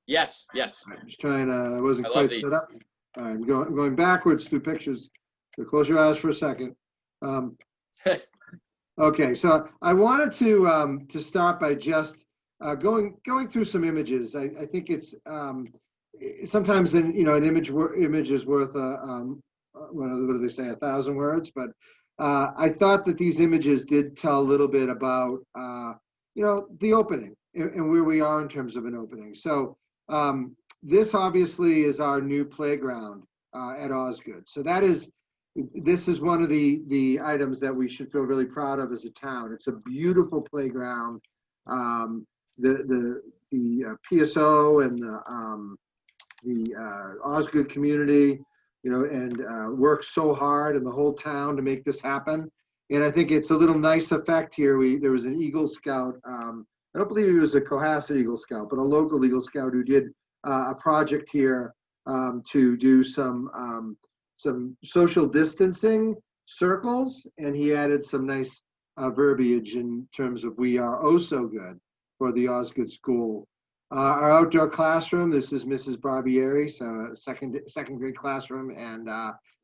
Yes. I'm just trying to, I wasn't quite set up. All right, I'm going backwards through pictures. So close your eyes for a second. Okay, so I wanted to start by just going through some images. I think it's sometimes an image is worth what do they say, 1,000 words? But I thought that these images did tell a little bit about the opening and where we are in terms of an opening. So this obviously is our new playground at Osgood. So this is one of the items that we should feel really proud of as a town. It's a beautiful playground. The PSO and the Osgood community, and worked so hard, and the whole town to make this happen. And I think it's a little nice effect here. There was an Eagle Scout. I don't believe he was a Cohasset Eagle Scout, but a local Eagle Scout who did a project here to do some social distancing circles, and he added some nice verbiage in terms of "we are oh so good" for the Osgood School. Our outdoor classroom, this is Mrs. Barbieri, so second grade classroom, and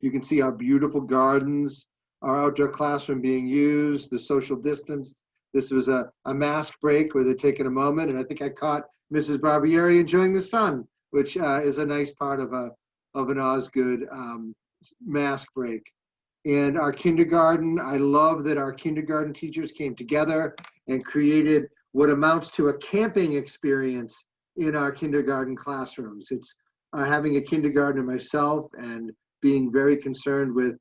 you can see our beautiful gardens, our outdoor classroom being used, the social distance. This was a mask break where they're taking a moment, and I think I caught Mrs. Barbieri enjoying the sun, which is a nice part of an Osgood mask break. And our kindergarten, I love that our kindergarten teachers came together and created what amounts to a camping experience in our kindergarten classrooms. It's having a kindergartner myself and being very concerned with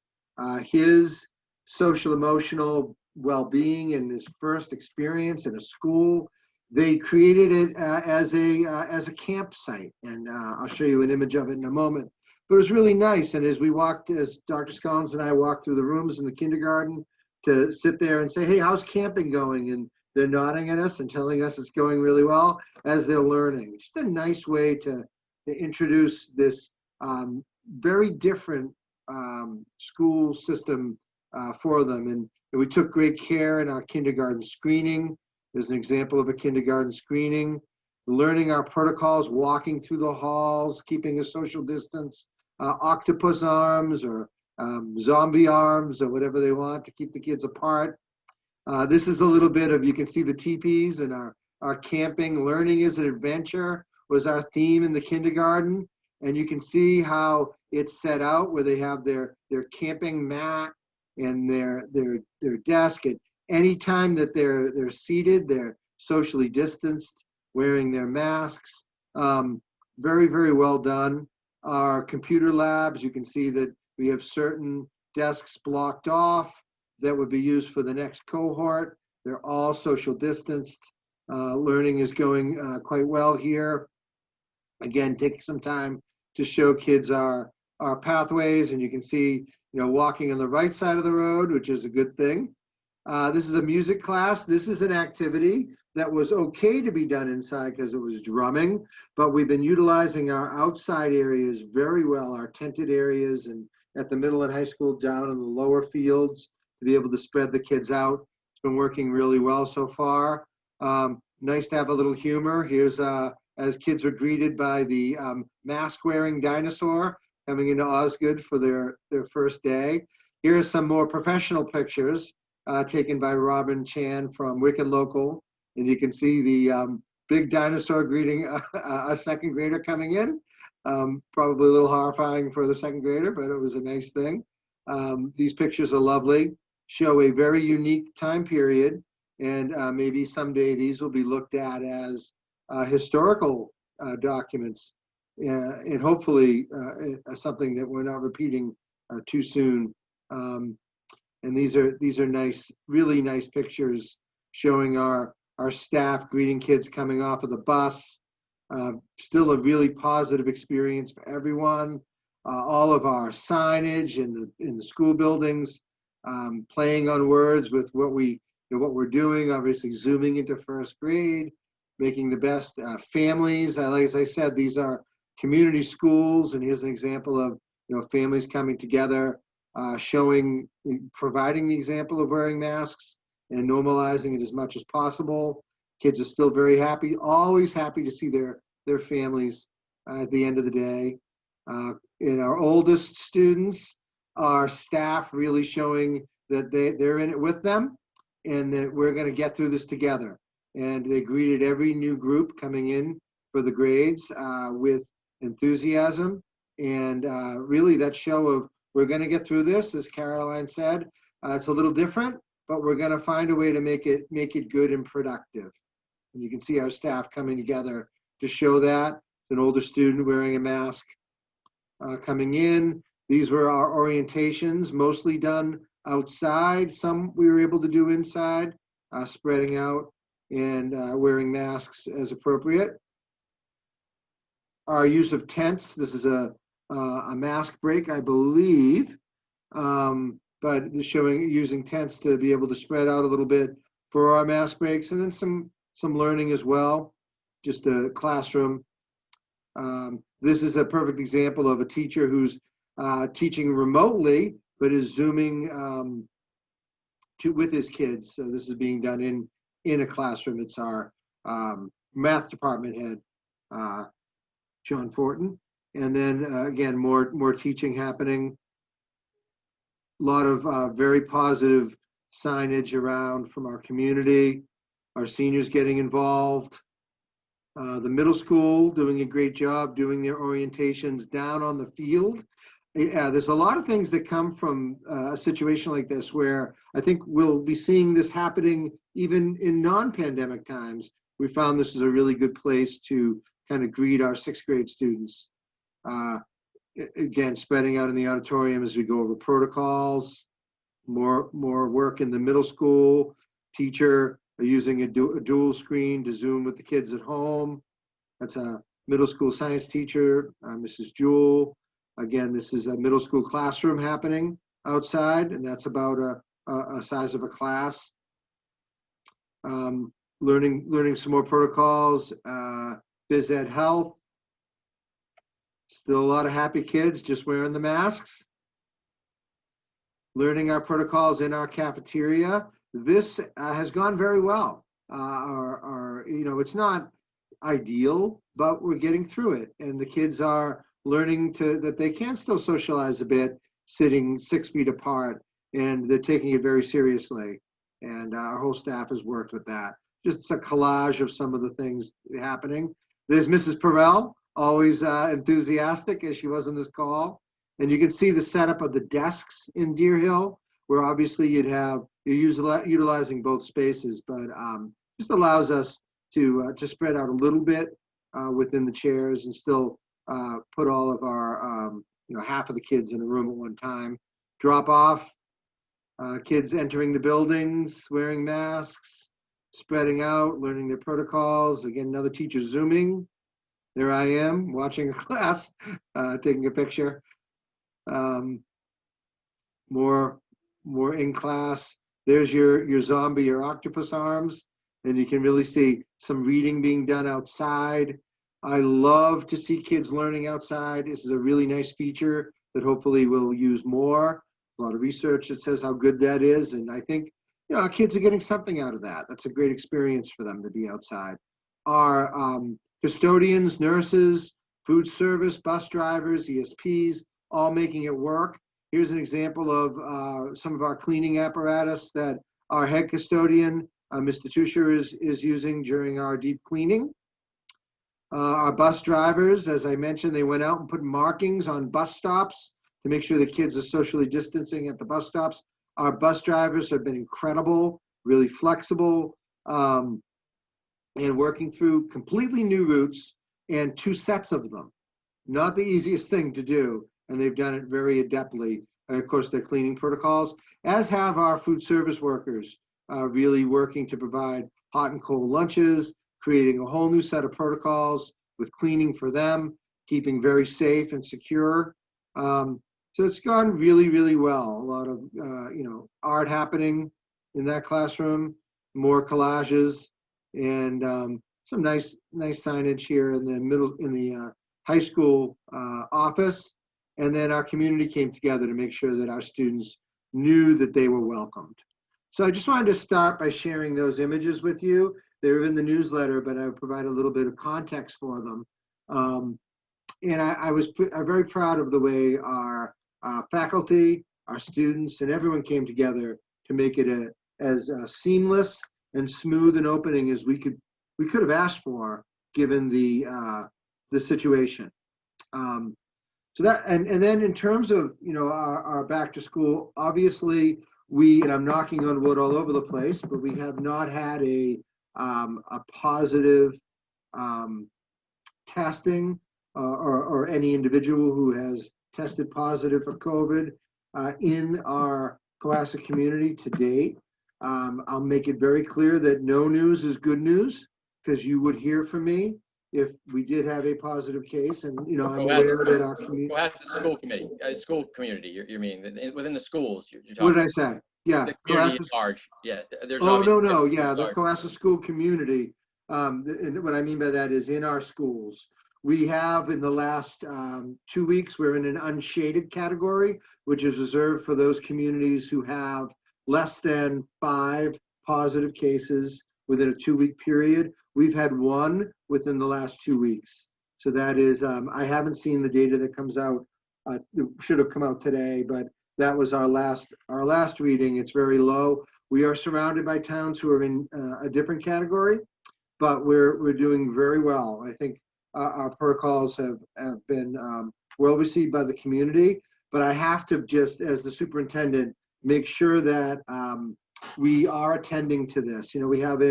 his social emotional well-being and his first experience in a school. They created it as a campsite, and I'll show you an image of it in a moment. But it was really nice, and as we walked, as Dr. Scollins and I walked through the rooms in the kindergarten to sit there and say, hey, how's camping going? And they're nodding at us and telling us it's going really well as they're learning. Just a nice way to introduce this very different school system for them. And we took great care in our kindergarten screening. There's an example of a kindergarten screening. Learning our protocols, walking through the halls, keeping a social distance, octopus arms or zombie arms or whatever they want to keep the kids apart. This is a little bit of, you can see the teepees and our camping. Learning is an adventure was our theme in the kindergarten. And you can see how it's set out where they have their camping mat and their desk. At any time that they're seated, they're socially distanced, wearing their masks. Very, very well done. Our computer labs, you can see that we have certain desks blocked off that would be used for the next cohort. They're all social distanced. Learning is going quite well here. Again, take some time to show kids our pathways, and you can see, walking on the right side of the road, which is a good thing. This is a music class. This is an activity that was okay to be done inside because it was drumming, but we've been utilizing our outside areas very well, our tented areas and at the middle and high school down in the lower fields to be able to spread the kids out. It's been working really well so far. Nice to have a little humor. Here's as kids are greeted by the mask-wearing dinosaur coming into Osgood for their first day. Here are some more professional pictures taken by Robin Chan from Wicked Local. And you can see the big dinosaur greeting a second grader coming in. Probably a little horrifying for the second grader, but it was a nice thing. These pictures are lovely, show a very unique time period, and maybe someday these will be looked at as historical documents, and hopefully something that we're not repeating too soon. And these are nice, really nice pictures showing our staff greeting kids coming off of the bus. Still a really positive experience for everyone. All of our signage in the school buildings, playing on words with what we're doing. Obviously, zooming into first grade, making the best families. As I said, these are community schools, and here's an example of families coming together, providing the example of wearing masks and normalizing it as much as possible. Kids are still very happy, always happy to see their families at the end of the day. In our oldest students, our staff really showing that they're in it with them and that we're going to get through this together. And they greeted every new group coming in for the grades with enthusiasm. And really that show of we're going to get through this, as Caroline said. It's a little different, but we're going to find a way to make it good and productive. And you can see our staff coming together to show that. An older student wearing a mask coming in. These were our orientations, mostly done outside. Some we were able to do inside, spreading out and wearing masks as appropriate. Our use of tents. This is a mask break, I believe, but showing using tents to be able to spread out a little bit for our mask breaks, and then some learning as well, just a classroom. This is a perfect example of a teacher who's teaching remotely, but is Zooming with his kids. So this is being done in a classroom. It's our math department head, John Fortin. And then again, more teaching happening. A lot of very positive signage around from our community, our seniors getting involved. The middle school doing a great job doing their orientations down on the field. There's a lot of things that come from a situation like this where I think we'll be seeing this happening even in non-pandemic times. We found this is a really good place to kind of greet our sixth grade students. Again, spreading out in the auditorium as we go over protocols, more work in the middle school. Teacher using a dual screen to Zoom with the kids at home. That's a middle school science teacher, Mrs. Jewell. Again, this is a middle school classroom happening outside, and that's about a size of a class. Learning some more protocols, phys ed health. Still a lot of happy kids just wearing the masks. Learning our protocols in our cafeteria. This has gone very well. It's not ideal, but we're getting through it. And the kids are learning that they can still socialize a bit, sitting 6 feet apart, and they're taking it very seriously. And our whole staff has worked with that. Just a collage of some of the things happening. There's Mrs. Perel, always enthusiastic as she was on this call. And you can see the setup of the desks in Deer Hill, where obviously you're utilizing both spaces, but just allows us to spread out a little bit within the chairs and still put all of our, half of the kids in a room at one time. Drop off, kids entering the buildings, wearing masks, spreading out, learning their protocols. Again, another teacher Zooming. There I am watching a class, taking a picture. More in class. There's your zombie, your octopus arms, and you can really see some reading being done outside. I love to see kids learning outside. This is a really nice feature that hopefully we'll use more. A lot of research that says how good that is, and I think our kids are getting something out of that. That's a great experience for them to be outside. Our custodians, nurses, food service, bus drivers, ESPs, all making it work. Here's an example of some of our cleaning apparatus that our head custodian, Mr. Tusher, is using during our deep cleaning. Our bus drivers, as I mentioned, they went out and put markings on bus stops to make sure the kids are socially distancing at the bus stops. Our bus drivers have been incredible, really flexible, and working through completely new routes and 2 sets of them. Not the easiest thing to do, and they've done it very adeptly. And of course, their cleaning protocols, as have our food service workers, really working to provide hot and cold lunches, creating a whole new set of protocols with cleaning for them, keeping very safe and secure. So it's gone really, really well. A lot of, art happening in that classroom, more collages, and some nice signage here in the high school office. And then our community came together to make sure that our students knew that they were welcomed. So I just wanted to start by sharing those images with you. They're in the newsletter, but I provide a little bit of context for them. And I'm very proud of the way our faculty, our students, and everyone came together to make it as seamless and smooth an opening as we could have asked for, given the situation. So that, and then in terms of our back to school, obviously and I'm knocking on wood all over the place, but we have not had a positive testing or any individual who has tested positive for COVID in our Cohasset community to date. I'll make it very clear that no news is good news, because you would hear from me if we did have a positive case, and I'm aware that our community. School community. You mean within the schools? You're talking. What did I say? Yeah, the community at large. Yeah, there's. Oh no, yeah, the Cohasset school community. And what I mean by that is in our schools, we have in the last 2 weeks, we're in an unshaded category, which is reserved for those communities who have less than 5 positive cases within a 2-week period. We've had 1 within the last 2 weeks. So that is, I haven't seen the data that comes out, it should have come out today, but that was our last reading. It's very low. We are surrounded by towns who are in a different category, but we're doing very well. I think our protocols have been well received by the community, but I have to just, as the superintendent, make sure that we are attending to this. We have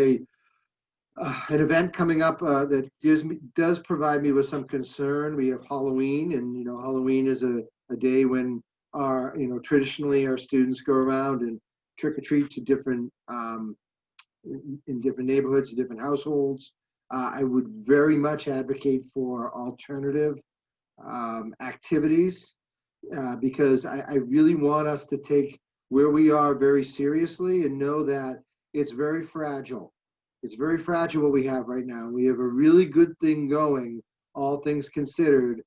an event coming up that does provide me with some concern. We have Halloween, and Halloween is a day when traditionally our students go around and trick or treat to different in different neighborhoods, different households. I would very much advocate for alternative activities because I really want us to take where we are very seriously and know that it's very fragile. It's very fragile what we have right now. We have a really good thing going, all things considered,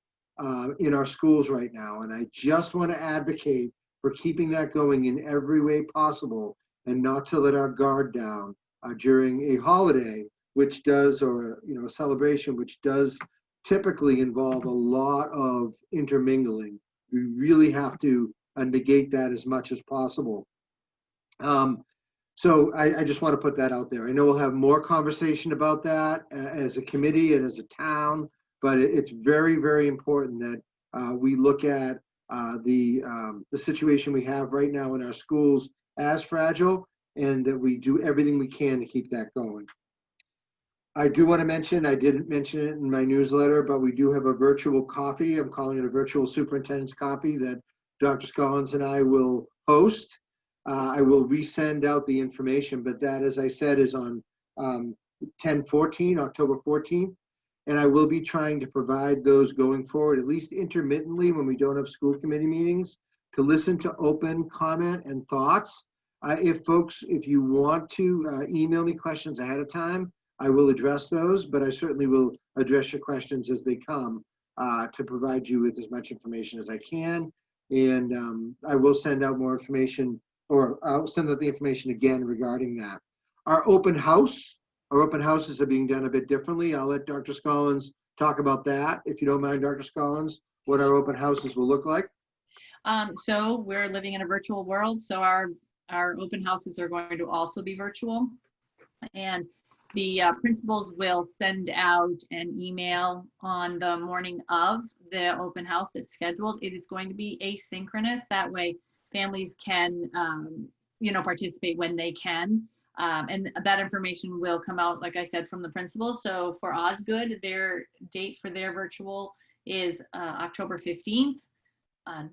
in our schools right now. And I just want to advocate for keeping that going in every way possible and not to let our guard down during a holiday, which does, or a celebration, which does typically involve a lot of intermingling. We really have to negate that as much as possible. So I just want to put that out there. I know we'll have more conversation about that as a committee and as a town, but it's very, very important that we look at the situation we have right now in our schools as fragile, and that we do everything we can to keep that going. I do want to mention, I didn't mention it in my newsletter, but we do have a virtual coffee. I'm calling it a virtual superintendent's coffee that Dr. Scollins and I will host. I will resend out the information, but that, as I said, is on October 14th. And I will be trying to provide those going forward, at least intermittently when we don't have school committee meetings, to listen to open comment and thoughts. If you want to email me questions ahead of time, I will address those, but I certainly will address your questions as they come to provide you with as much information as I can. And I will send out more information, or I'll send out the information again regarding that. Our open houses are being done a bit differently. I'll let Dr. Scollins talk about that, if you don't mind, Dr. Scollins, what our open houses will look like. So we're living in a virtual world, so our open houses are going to also be virtual. And the principals will send out an email on the morning of the open house that's scheduled. It is going to be asynchronous. That way families can, participate when they can. And that information will come out, like I said, from the principal. So for Osgood, their date for their virtual is October 15th.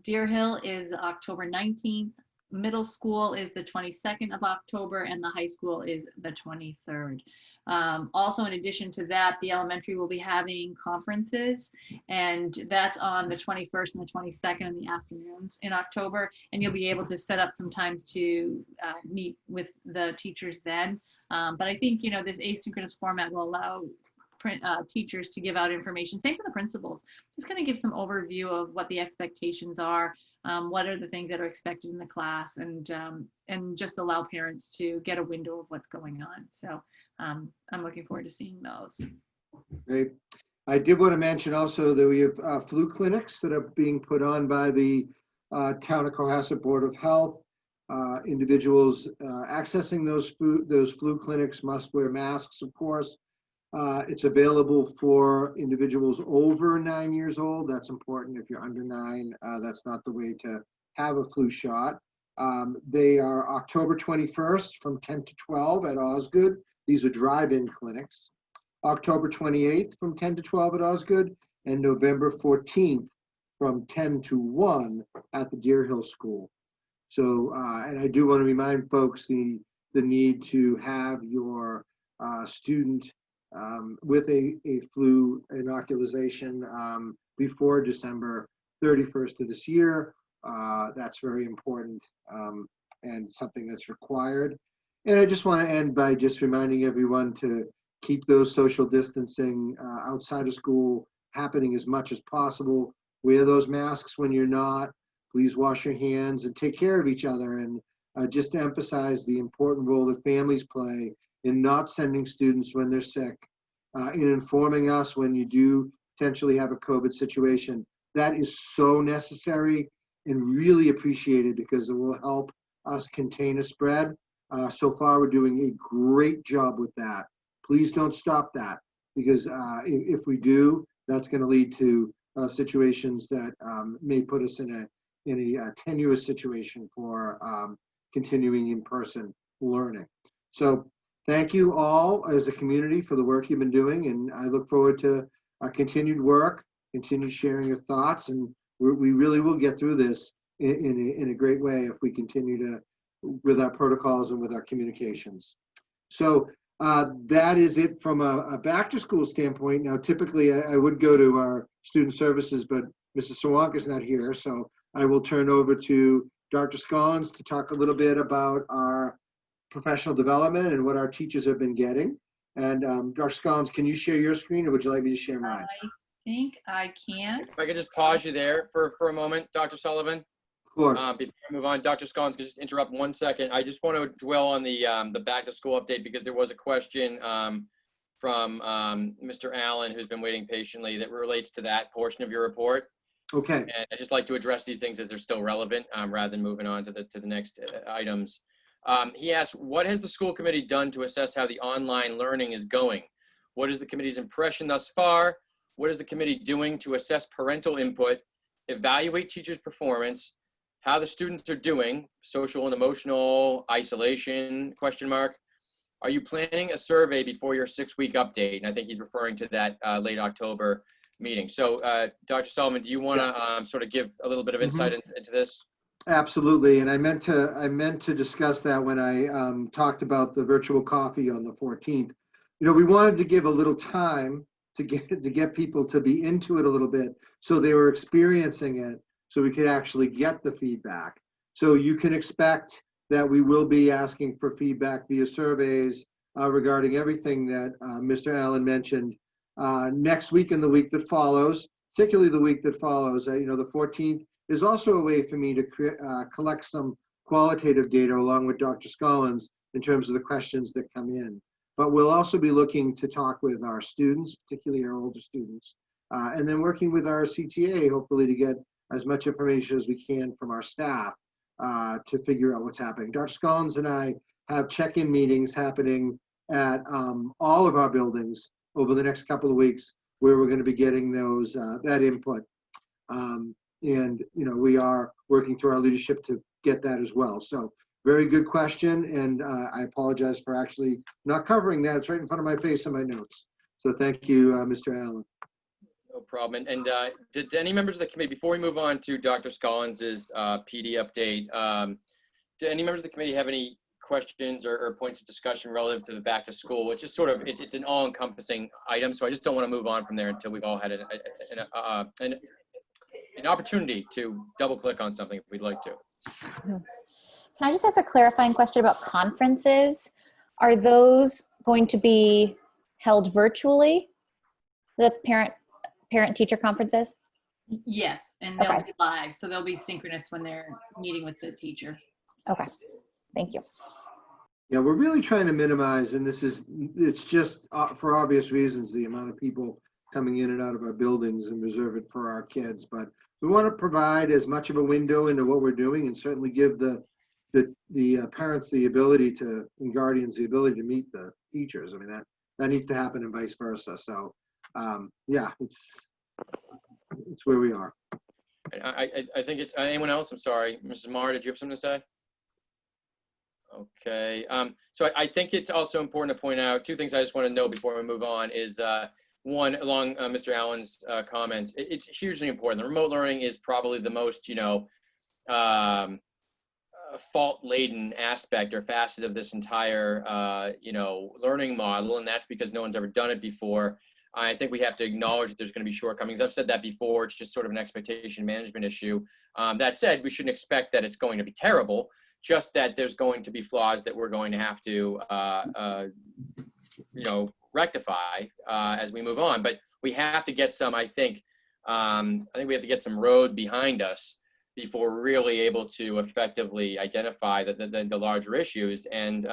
Deer Hill is October 19th. Middle school is the 22nd of October, and the high school is the 23rd. Also, in addition to that, the elementary will be having conferences, and that's on the 21st and the 22nd in the afternoons in October. And you'll be able to set up some times to meet with the teachers then. But I think, this asynchronous format will allow teachers to give out information. Same for the principals. Just kind of give some overview of what the expectations are. What are the things that are expected in the class, and just allow parents to get a window of what's going on. So I'm looking forward to seeing those. Great. I did want to mention also that we have flu clinics that are being put on by the Town of Cohasset Board of Health. Individuals accessing those flu clinics must wear masks, of course. It's available for individuals over 9 years old. That's important. If you're under 9, that's not the way to have a flu shot. They are October 21st from 10 to 12 at Osgood. These are drive-in clinics. October 28th from 10 to 12 at Osgood, and November 14th from 10 to 1 at the Deer Hill School. So, and I do want to remind folks the need to have your student with a flu inoculation before December 31st of this year. That's very important and something that's required. And I just want to end by just reminding everyone to keep those social distancing outside of school happening as much as possible. Wear those masks when you're not. Please wash your hands and take care of each other. And just to emphasize the important role that families play in not sending students when they're sick, in informing us when you do potentially have a COVID situation. That is so necessary and really appreciated because it will help us contain a spread. So far, we're doing a great job with that. Please don't stop that, because if we do, that's going to lead to situations that may put us in a tenuous situation for continuing in-person learning. So thank you all as a community for the work you've been doing, and I look forward to our continued work, continued sharing your thoughts, and we really will get through this in a great way if we continue to with our protocols and with our communications. So that is it from a back to school standpoint. Now, typically I would go to our student services, but Mrs. Sawank is not here, so I will turn over to Dr. Scollins to talk a little bit about our professional development and what our teachers have been getting. And Dr. Scollins, can you share your screen, or would you like me to share mine? I think I can. If I could just pause you there for a moment, Dr. Sullivan. Of course. Before I move on, Dr. Scollins, could just interrupt 1 second. I just want to dwell on the back to school update, because there was a question from Mr. Allen, who's been waiting patiently, that relates to that portion of your report. Okay. And I just like to address these things as they're still relevant, rather than moving on to the next items. He asked, what has the school committee done to assess how the online learning is going? What is the committee's impression thus far? What is the committee doing to assess parental input, evaluate teachers' performance, how the students are doing, social and emotional, isolation, question mark? Are you planning a survey before your 6-week update? And I think he's referring to that late October meeting. So Dr. Sullivan, do you want to sort of give a little bit of insight into this? Absolutely, and I meant to discuss that when I talked about the virtual coffee on the 14th. You know, we wanted to give a little time to get people to be into it a little bit, so they were experiencing it, so we could actually get the feedback. So you can expect that we will be asking for feedback via surveys regarding everything that Mr. Allen mentioned next week and the week that follows, particularly the week that follows. You know, the 14th is also a way for me to collect some qualitative data along with Dr. Scollins in terms of the questions that come in. But we'll also be looking to talk with our students, particularly our older students, and then working with our CTA, hopefully to get as much information as we can from our staff to figure out what's happening. Dr. Scollins and I have check-in meetings happening at all of our buildings over the next couple of weeks, where we're going to be getting those that input. And you know, we are working through our leadership to get that as well. So very good question, and I apologize for actually not covering that. It's right in front of my face in my notes. So thank you, Mr. Allen. No problem. And did any members of the committee, before we move on to Dr. Scollins's PD update, do any members of the committee have any questions or points of discussion relative to the back to school, which is sort of, it's an all-encompassing item, so I just don't want to move on from there until we've all had an opportunity to double click on something if we'd like to. Can I just ask a clarifying question about conferences? Are those going to be held virtually, the parent-teacher conferences? Yes, and they'll be live, so they'll be synchronous when they're meeting with the teacher. Okay, thank you. Yeah, we're really trying to minimize, and it's just for obvious reasons, the amount of people coming in and out of our buildings and reserve it for our kids. But we want to provide as much of a window into what we're doing and certainly give the parents the ability to, and guardians the ability to meet the teachers. I mean, that needs to happen and vice versa. So yeah, it's where we are. I think it's anyone else. I'm sorry, Mrs. Marr, did you have something to say? Okay, so I think it's also important to point out two things I just want to know before we move on is one, along Mr. Allen's comments, it's hugely important. The remote learning is probably the most, fault-laden aspect or facet of this entire, learning model, and that's because no one's ever done it before. I think we have to acknowledge that there's going to be shortcomings. I've said that before. It's just sort of an expectation management issue. That said, we shouldn't expect that it's going to be terrible, just that there's going to be flaws that we're going to have to, rectify as we move on. But we have to get some, I think we have to get some road behind us before we're really able to effectively identify the larger issues. And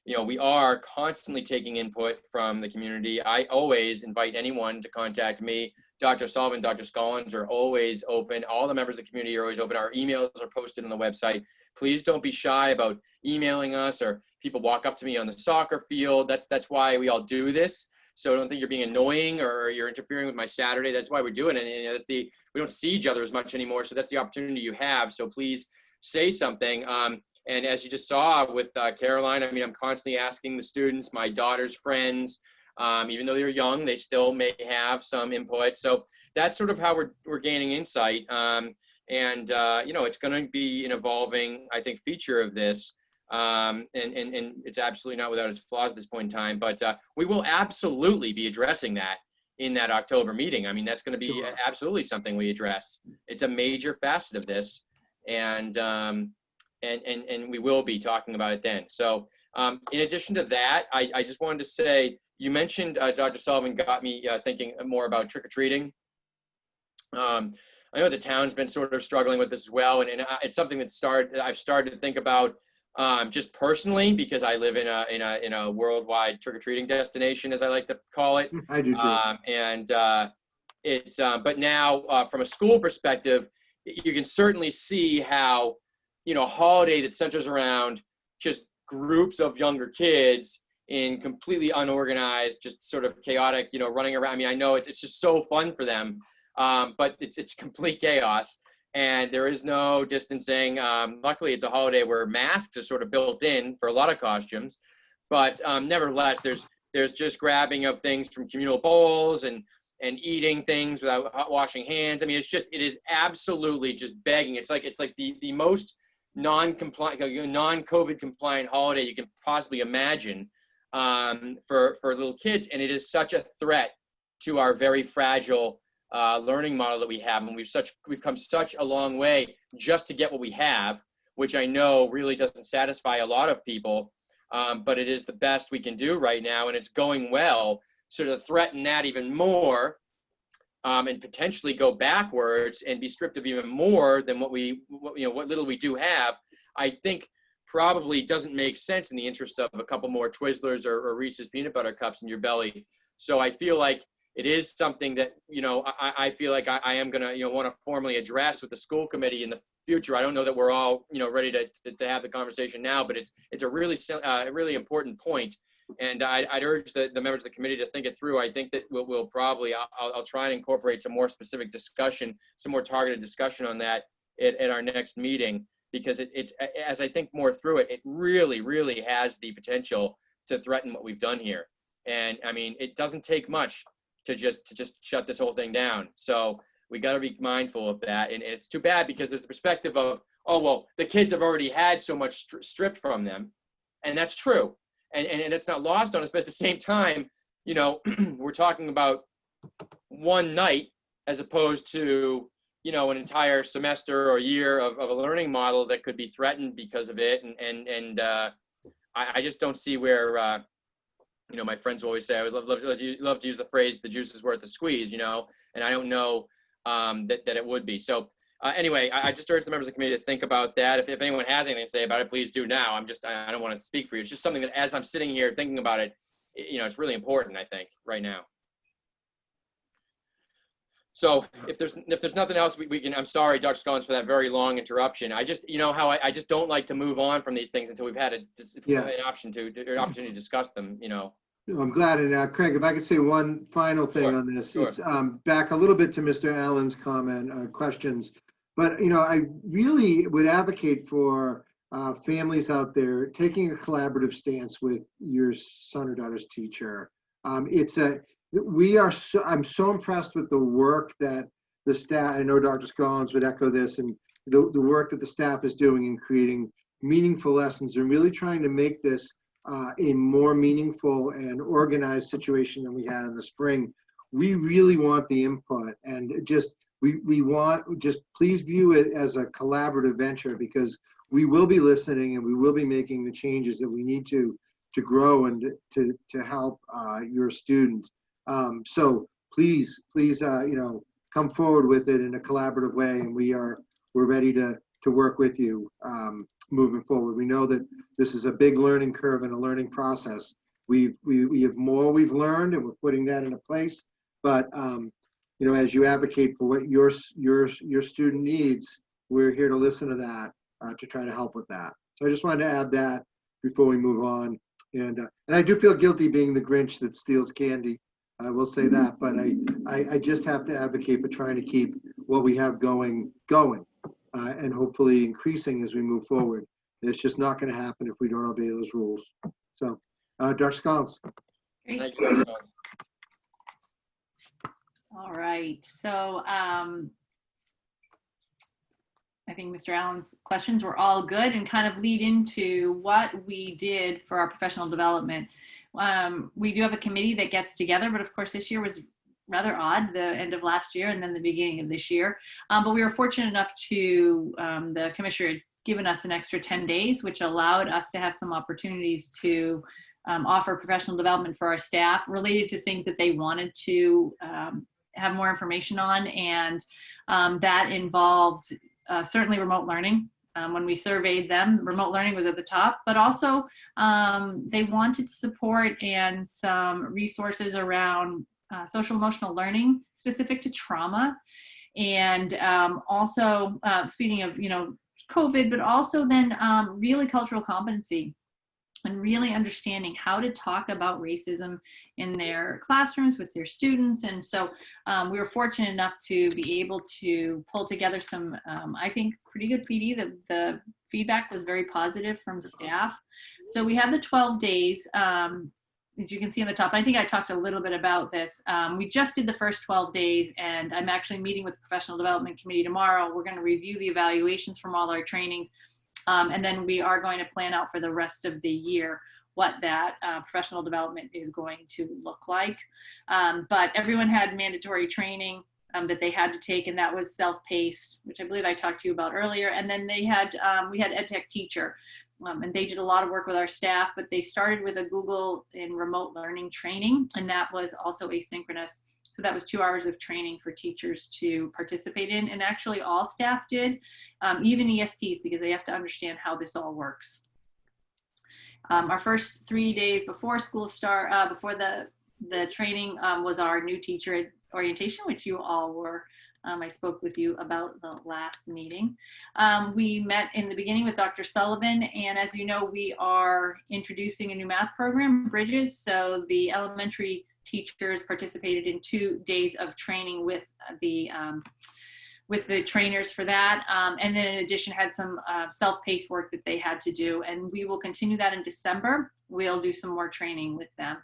we are constantly taking input from the community. I always invite anyone to contact me. Dr. Sullivan, Dr. Scollins are always open. All the members of the community are always open. Our emails are posted on the website. Please don't be shy about emailing us, or people walk up to me on the soccer field. That's why we all do this. So I don't think you're being annoying or you're interfering with my Saturday. That's why we do it. And we don't see each other as much anymore. So that's the opportunity you have. So please say something. And as you just saw with Caroline, I mean, I'm constantly asking the students, my daughter's friends, even though they're young, they still may have some input. So that's sort of how we're gaining insight. It's going to be an evolving, I think, feature of this. And it's absolutely not without its flaws at this point in time, but we will absolutely be addressing that in that October meeting. I mean, that's going to be absolutely something we address. It's a major facet of this, and we will be talking about it then. So in addition to that, I just wanted to say, you mentioned, Dr. Sullivan got me thinking more about trick-or-treating. I know the town's been sort of struggling with this as well, and it's something that I've started to think about just personally, because I live in a worldwide trick-or-treating destination, as I like to call it. I do too. But now from a school perspective, you can certainly see how, a holiday that centers around just groups of younger kids in completely unorganized, just sort of chaotic, running around. I mean, I know it's just so fun for them, but it's complete chaos. And there is no distancing. Luckily, it's a holiday where masks are sort of built in for a lot of costumes. But nevertheless, there's just grabbing of things from communal bowls and eating things without washing hands. I mean, it is absolutely just begging. It's like the most non-COVID compliant holiday you can possibly imagine for little kids. And it is such a threat to our very fragile learning model that we have, and we've come such a long way just to get what we have, which I know really doesn't satisfy a lot of people, but it is the best we can do right now, and it's going well. So to threaten that even more, and potentially go backwards and be stripped of even more than what little we do have, I think probably doesn't make sense in the interest of a couple more Twizzlers or Reese's peanut butter cups in your belly. So I feel like it is something that, I feel like I am going to, want to formally address with the school committee in the future. I don't know that we're all, ready to have the conversation now, but it's a really important point. And I'd urge the members of the committee to think it through. I think that we'll probably, I'll try and incorporate some more specific discussion, some more targeted discussion on that at our next meeting, because it's, as I think more through it, it really, really has the potential to threaten what we've done here. And I mean, it doesn't take much to just shut this whole thing down. So we got to be mindful of that. And it's too bad, because there's the perspective of, oh, well, the kids have already had so much stripped from them. And that's true. And it's not lost on us. But at the same time, we're talking about one night as opposed to, an entire semester or year of a learning model that could be threatened because of it. And I just don't see where, my friends will always say, I would love to use the phrase, the juice is worth the squeeze, and I don't know that it would be. So anyway, I just urge the members of the committee to think about that. If anyone has anything to say about it, please do now. I don't want to speak for you. It's just something that as I'm sitting here thinking about it, it's really important, I think, right now. So if there's nothing else, we can, I'm sorry, Dr. Scollins, for that very long interruption. I just, how I just don't like to move on from these things until we've had an opportunity to discuss them, I'm glad. And Craig, if I could say one final thing on this, Sure. It's back a little bit to Mr. Allen's questions, but I really would advocate for families out there taking a collaborative stance with your son or daughter's teacher. I'm so impressed with the work that the staff, I know Dr. Scollins would echo this, and the work that the staff is doing in creating meaningful lessons and really trying to make this a more meaningful and organized situation than we had in the spring. We really want the input, and we want, please view it as a collaborative venture, because we will be listening and we will be making the changes that we need to grow and to help your students. So please, come forward with it in a collaborative way, and we're ready to work with you moving forward. We know that this is a big learning curve and a learning process. We have more we've learned, and we're putting that into place. But as you advocate for what your student needs, we're here to listen to that to try to help with that. So I just wanted to add that before we move on. And I do feel guilty being the Grinch that steals candy. I will say that, but I just have to advocate for trying to keep what we have going, and hopefully increasing as we move forward. And it's just not going to happen if we don't obey those rules. So, Dr. Scollins. Great. Thank you, Dr. Scollins. All right. So I think Mr. Allen's questions were all good and kind of lead into what we did for our professional development. We do have a committee that gets together, but of course this year was rather odd, the end of last year and then the beginning of this year. But we were fortunate enough to, the commissioner had given us an extra 10 days, which allowed us to have some opportunities to offer professional development for our staff related to things that they wanted to have more information on. And that involved certainly remote learning. When we surveyed them, remote learning was at the top, but also they wanted support and some resources around social emotional learning specific to trauma. And also speaking of, COVID, but also then really cultural competency and really understanding how to talk about racism in their classrooms with their students. And so we were fortunate enough to be able to pull together some, I think, pretty good PD. The feedback was very positive from staff. So we had the 12 days, as you can see on the top. I think I talked a little bit about this. We just did the first 12 days, and I'm actually meeting with the Professional Development Committee tomorrow. We're going to review the evaluations from all our trainings. And then we are going to plan out for the rest of the year what that professional development is going to look like. But everyone had mandatory training that they had to take, and that was self-paced, which I believe I talked to you about earlier. And then they had, we had EdTech teacher, and they did a lot of work with our staff, but they started with a Google and remote learning training, and that was also asynchronous. So that was 2 hours of training for teachers to participate in, and actually all staff did, even ESPs, because they have to understand how this all works. Our first 3 days before school start, before the training was our new teacher orientation, which you all were. I spoke with you about the last meeting. We met in the beginning with Dr. Sullivan, and as you know, we are introducing a new math program, Bridges. So the elementary teachers participated in 2 days of training with the trainers for that, and then in addition had some self-paced work that they had to do, and we will continue that in December. We'll do some more training with them.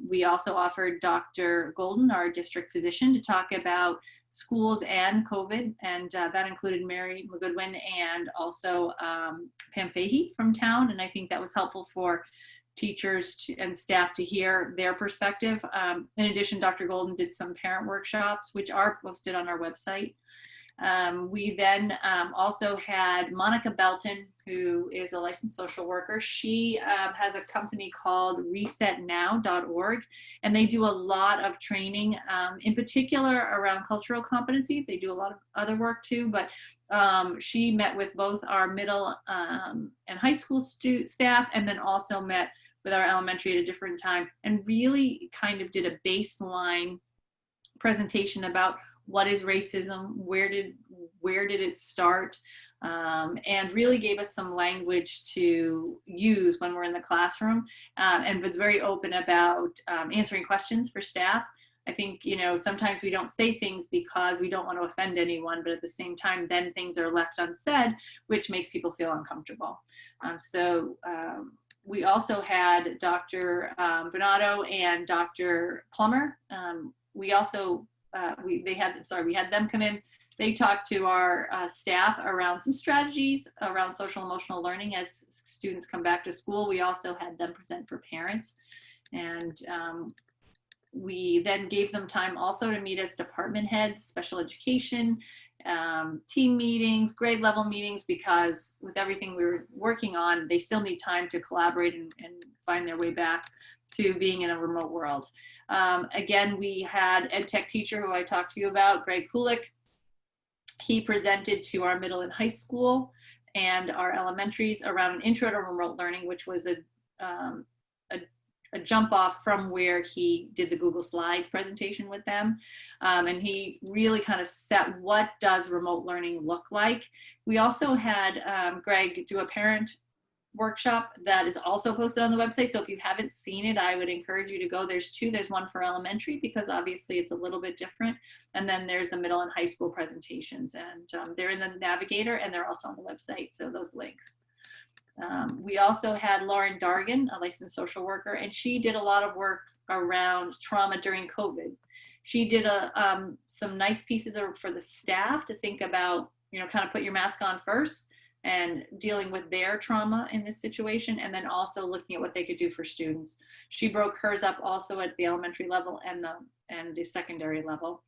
We also offered Dr. Golden, our district physician, to talk about schools and COVID, and that included Mary McGoodwin and also Pam Fahey from town, and I think that was helpful for teachers and staff to hear their perspective. In addition, Dr. Golden did some parent workshops, which are posted on our website. We then also had Monica Belton, who is a licensed social worker. She has a company called resetnow.org, and they do a lot of training, in particular around cultural competency. They do a lot of other work too, but she met with both our middle and high school staff, and then also met with our elementary at a different time, and really kind of did a baseline presentation about what is racism, where did it start, and really gave us some language to use when we're in the classroom, and was very open about answering questions for staff. I think, sometimes we don't say things because we don't want to offend anyone, but at the same time, then things are left unsaid, which makes people feel uncomfortable. We also had Dr. Bernardo and Dr. Plummer. We had them come in. They talked to our staff around some strategies around social emotional learning as students come back to school. We also had them present for parents, and we then gave them time also to meet as department heads, special education, team meetings, grade level meetings, because with everything we were working on, they still need time to collaborate and find their way back to being in a remote world. Again, we had EdTech teacher who I talked to you about, Greg Kulik. He presented to our middle and high school and our elementaries around an intro to remote learning, which was a jump off from where he did the Google Slides presentation with them. And he really kind of set what does remote learning look like. We also had Greg do a parent workshop that is also posted on the website. So if you haven't seen it, I would encourage you to go. There's 2. There's one for elementary because obviously it's a little bit different. And then there's the middle and high school presentations, and they're in the Navigator and they're also on the website. So those links. We also had Lauren Dargan, a licensed social worker, and she did a lot of work around trauma during COVID. She did some nice pieces for the staff to think about, kind of put your mask on first and dealing with their trauma in this situation, and then also looking at what they could do for students. She broke hers up also at the elementary level and the secondary level.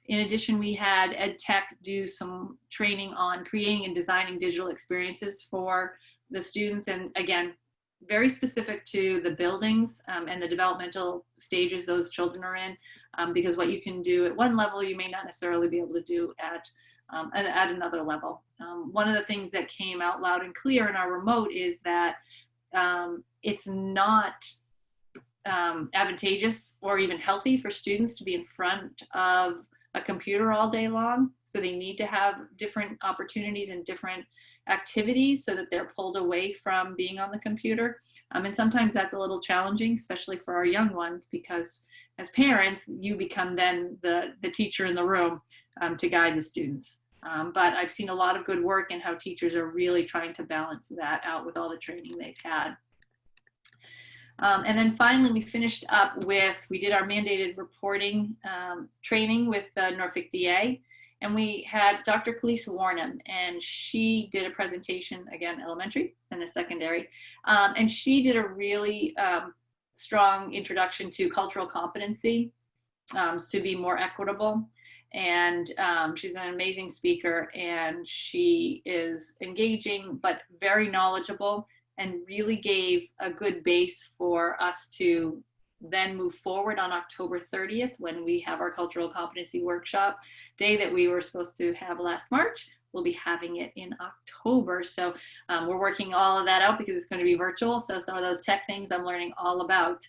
In addition, we had Ed Tech do some training on creating and designing digital experiences for the students, and again, very specific to the buildings and the developmental stages those children are in, because what you can do at one level, you may not necessarily be able to do at another level. One of the things that came out loud and clear in our remote is that it's not advantageous or even healthy for students to be in front of a computer all day long. So they need to have different opportunities and different activities so that they're pulled away from being on the computer. And sometimes that's a little challenging, especially for our young ones, because as parents, you become then the teacher in the room to guide the students. But I've seen a lot of good work in how teachers are really trying to balance that out with all the training they've had. And then finally, we finished up with, we did our mandated reporting training with the Norfolk DA, and we had Dr. Khalees Warnham, and she did a presentation, again, elementary and the secondary, and she did a really strong introduction to cultural competency to be more equitable. And she's an amazing speaker, and she is engaging but very knowledgeable, and really gave a good base for us to then move forward on October 30th when we have our cultural competency workshop day that we were supposed to have last March. We'll be having it in October. So we're working all of that out because it's going to be virtual. So some of those tech things I'm learning all about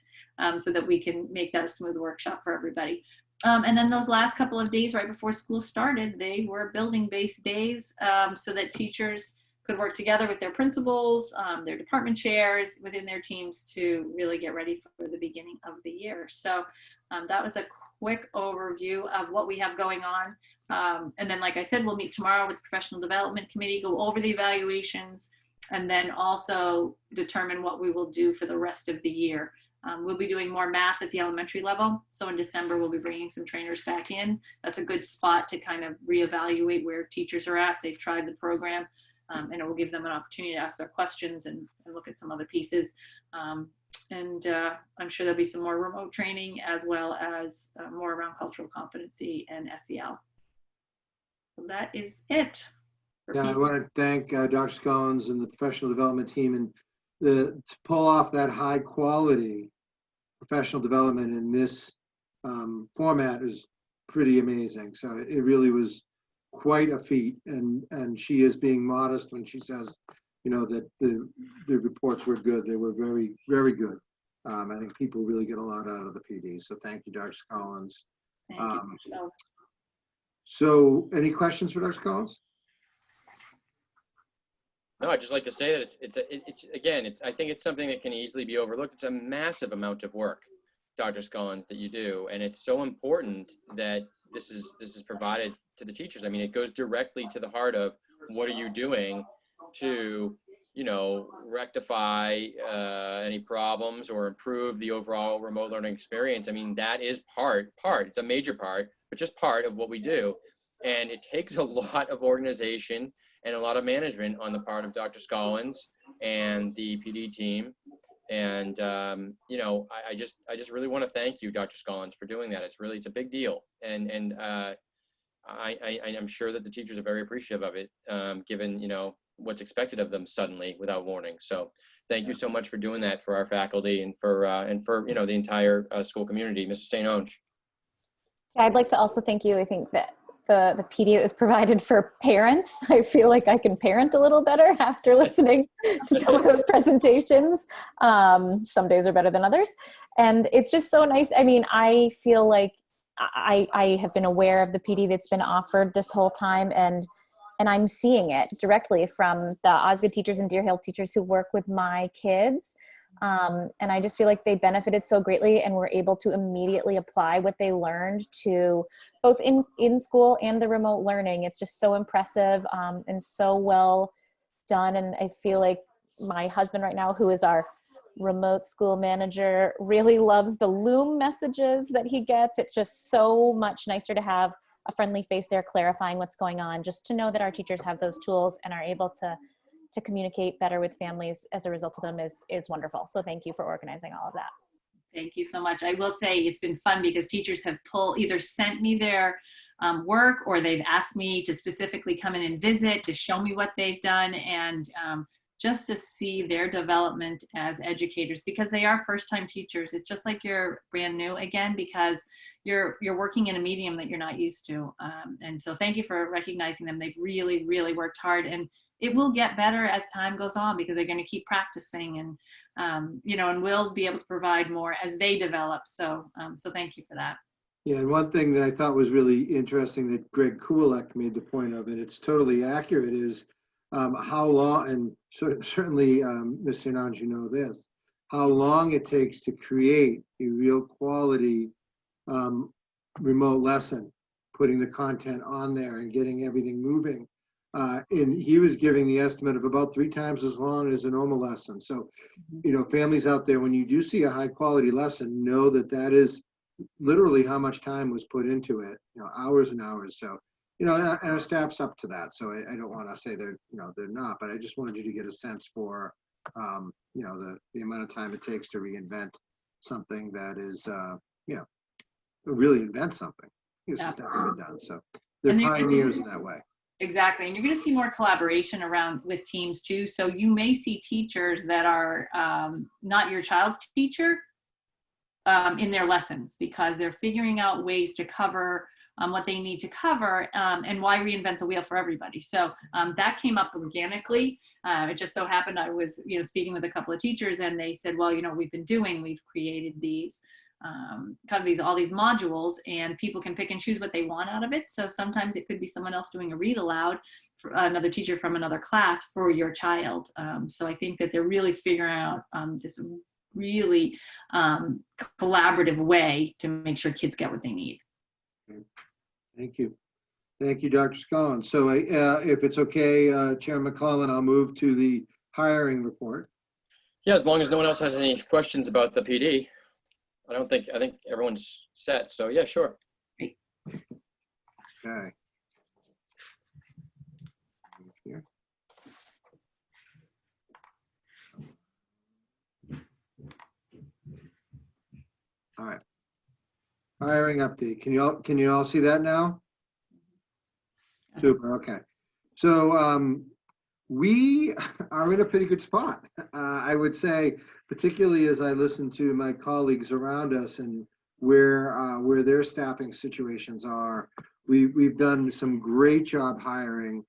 so that we can make that a smooth workshop for everybody. And then those last couple of days right before school started, they were building-based days so that teachers could work together with their principals, their department chairs within their teams to really get ready for the beginning of the year. So that was a quick overview of what we have going on. And then, like I said, we'll meet tomorrow with the Professional Development Committee, go over the evaluations, and then also determine what we will do for the rest of the year. We'll be doing more math at the elementary level. So in December, we'll be bringing some trainers back in. That's a good spot to kind of reevaluate where teachers are at. They've tried the program. And it will give them an opportunity to ask their questions and look at some other pieces. I'm sure there'll be some more remote training as well as more around cultural competency and SEL. So that is it. Yeah, I want to thank Dr. Scollins and the professional development team, and to pull off that high quality professional development in this format is pretty amazing. So it really was quite a feat, and she is being modest when she says, that the reports were good. They were very, very good. I think people really get a lot out of the PD. So thank you, Dr. Scollins. Thank you. So any questions for Dr. Scollins? No, I'd just like to say that I think it's something that can easily be overlooked. It's a massive amount of work, Dr. Scollins, that you do, and it's so important that this is provided to the teachers. I mean, it goes directly to the heart of what are you doing to, rectify any problems or improve the overall remote learning experience. I mean, that is part, it's a major part, but just part of what we do. And it takes a lot of organization and a lot of management on the part of Dr. Scollins and the PD team. And, I just really want to thank you, Dr. Scollins, for doing that. It's a big deal. And I'm sure that the teachers are very appreciative of it, given, what's expected of them suddenly without warning. So thank you so much for doing that for our faculty and for the entire school community. Mrs. St. Onge. I'd like to also thank you. I think that the PD is provided for parents. I feel like I can parent a little better after listening to some of those presentations. Some days are better than others. And it's just so nice. I mean, I feel like I have been aware of the PD that's been offered this whole time, and I'm seeing it directly from the Osgood teachers and Deer Hill teachers who work with my kids. And I just feel like they benefited so greatly and were able to immediately apply what they learned to both in school and the remote learning. It's just so impressive and so well done. And I feel like my husband right now, who is our remote school manager, really loves the Loom messages that he gets. It's just so much nicer to have a friendly face there clarifying what's going on, just to know that our teachers have those tools and are able to communicate better with families as a result of them is wonderful. So thank you for organizing all of that. Thank you so much. I will say it's been fun because teachers have either sent me their work, or they've asked me to specifically come in and visit to show me what they've done, and just to see their development as educators, because they are first-time teachers. It's just like you're brand new again, because you're working in a medium that you're not used to. And so thank you for recognizing them. They've really, really worked hard, and it will get better as time goes on because they're going to keep practicing, and and we'll be able to provide more as they develop. So thank you for that. Yeah, and one thing that I thought was really interesting that Greg Kulik made the point of, and it's totally accurate, is how long, and certainly, Ms. Hernandez, you know this, how long it takes to create a real quality remote lesson, putting the content on there and getting everything moving. And he was giving the estimate of about 3 times as long as a normal lesson. So, families out there, when you do see a high quality lesson, know that that is literally how much time was put into it, hours and hours. So, and our staff's up to that. So I don't want to say they're not, but I just wanted you to get a sense for, the amount of time it takes to reinvent something that is, really invent something. It's just never been done. So they're pioneers in that way. Exactly. And you're going to see more collaboration around with teams too. So you may see teachers that are not your child's teacher in their lessons, because they're figuring out ways to cover what they need to cover, and why reinvent the wheel for everybody. So that came up organically. It just so happened I was, speaking with a couple of teachers, and they said, well, we've created these all these modules, and people can pick and choose what they want out of it. So sometimes it could be someone else doing a read aloud, for another teacher from another class for your child. So I think that they're really figuring out this really collaborative way to make sure kids get what they need. Thank you. Thank you, Dr. Scollin. So if it's okay, Chairman McClellan, I'll move to the hiring report. Yeah, as long as no one else has any questions about the PD. I think everyone's set. So yeah, sure. Okay. Here. All right. Hiring update. Can you all see that now? Super. Okay. So we are in a pretty good spot. I would say, particularly as I listen to my colleagues around us and where their staffing situations are. We've done some great job hiring.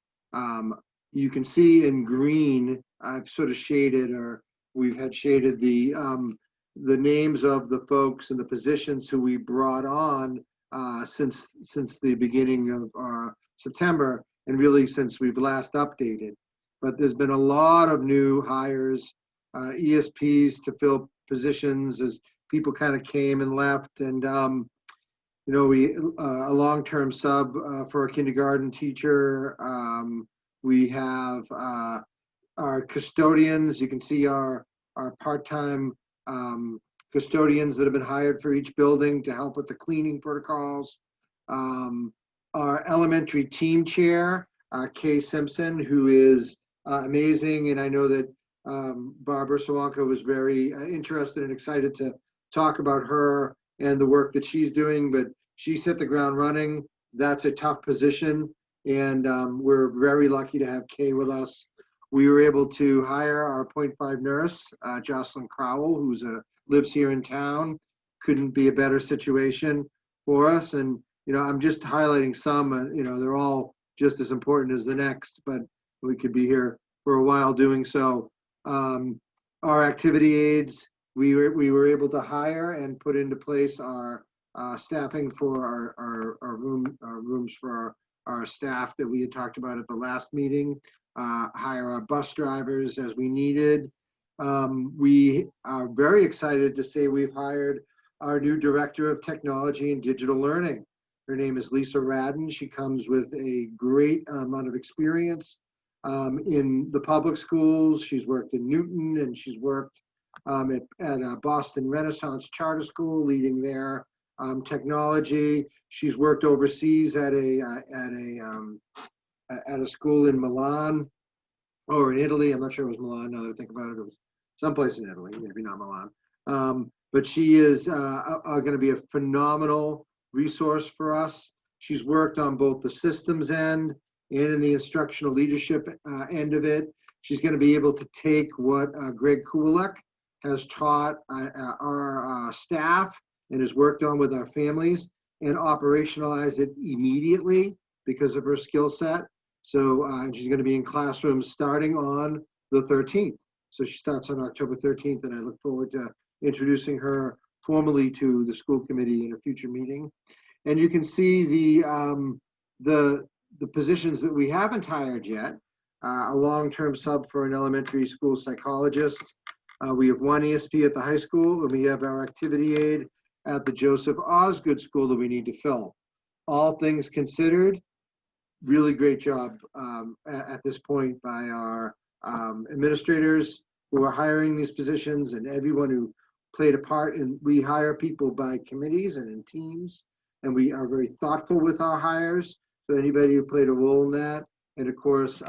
You can see in green, I've sort of shaded, or we've had shaded the names of the folks and the positions who we brought on since the beginning of September, and really since we've last updated. But there's been a lot of new hires, ESPs to fill positions as people kind of came and left. And, we a long-term sub for a kindergarten teacher. We have our custodians. You can see our part-time custodians that have been hired for each building to help with the cleaning protocols. Our elementary team chair, Kay Simpson, who is amazing. And I know that Barbara Sawanka was very interested and excited to talk about her and the work that she's doing, but she's hit the ground running. That's a tough position. And we're very lucky to have Kay with us. We were able to hire our 0.5 nurse, Jocelyn Crowell, who lives here in town. Couldn't be a better situation for us. And, I'm just highlighting some, they're all just as important as the next, but we could be here for a while doing so. Our activity aides, we were able to hire and put into place our staffing for our rooms for our staff that we had talked about at the last meeting. Hire our bus drivers as we needed. We are very excited to say we've hired our new Director of Technology and Digital Learning. Her name is Lisa Radden. She comes with a great amount of experience in the public schools. She's worked in Newton, and she's worked at Boston Renaissance Charter School, leading their technology. She's worked overseas at a school in Milan or in Italy. I'm not sure it was Milan. Now that I think about it, it was someplace in Italy, maybe not Milan. But she is going to be a phenomenal resource for us. She's worked on both the systems end and in the instructional leadership end of it. She's going to be able to take what Greg Kulik has taught our staff and has worked on with our families and operationalize it immediately because of her skill set. So she's going to be in classrooms starting on the 13th. So she starts on October 13th, and I look forward to introducing her formally to the school committee in a future meeting. And you can see the positions that we haven't hired yet. A long-term sub for an elementary school psychologist. We have one ESP at the high school, and we have our activity aide at the Joseph Osgood School that we need to fill. All things considered, really great job at this point by our administrators who are hiring these positions and everyone who played a part. And we hire people by committees and in teams, and we are very thoughtful with our hires. So anybody who played a role in that, and of course,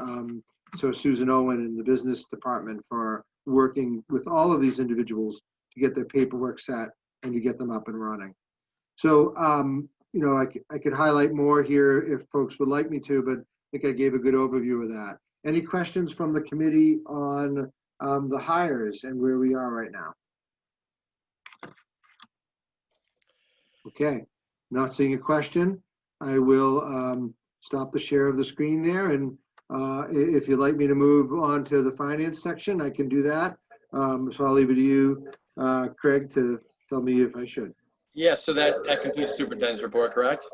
so Susan Owen in the business department for working with all of these individuals to get their paperwork set and to get them up and running. So, you know, I could highlight more here if folks would like me to, but I think I gave a good overview of that. Any questions from the committee on the hires and where we are right now? Okay, not seeing a question. I will stop the share of the screen there, and if you'd like me to move on to the finance section, I can do that. So I'll leave it to you, Craig, to tell me if I should. Yes, so that concludes the superintendent's report, correct?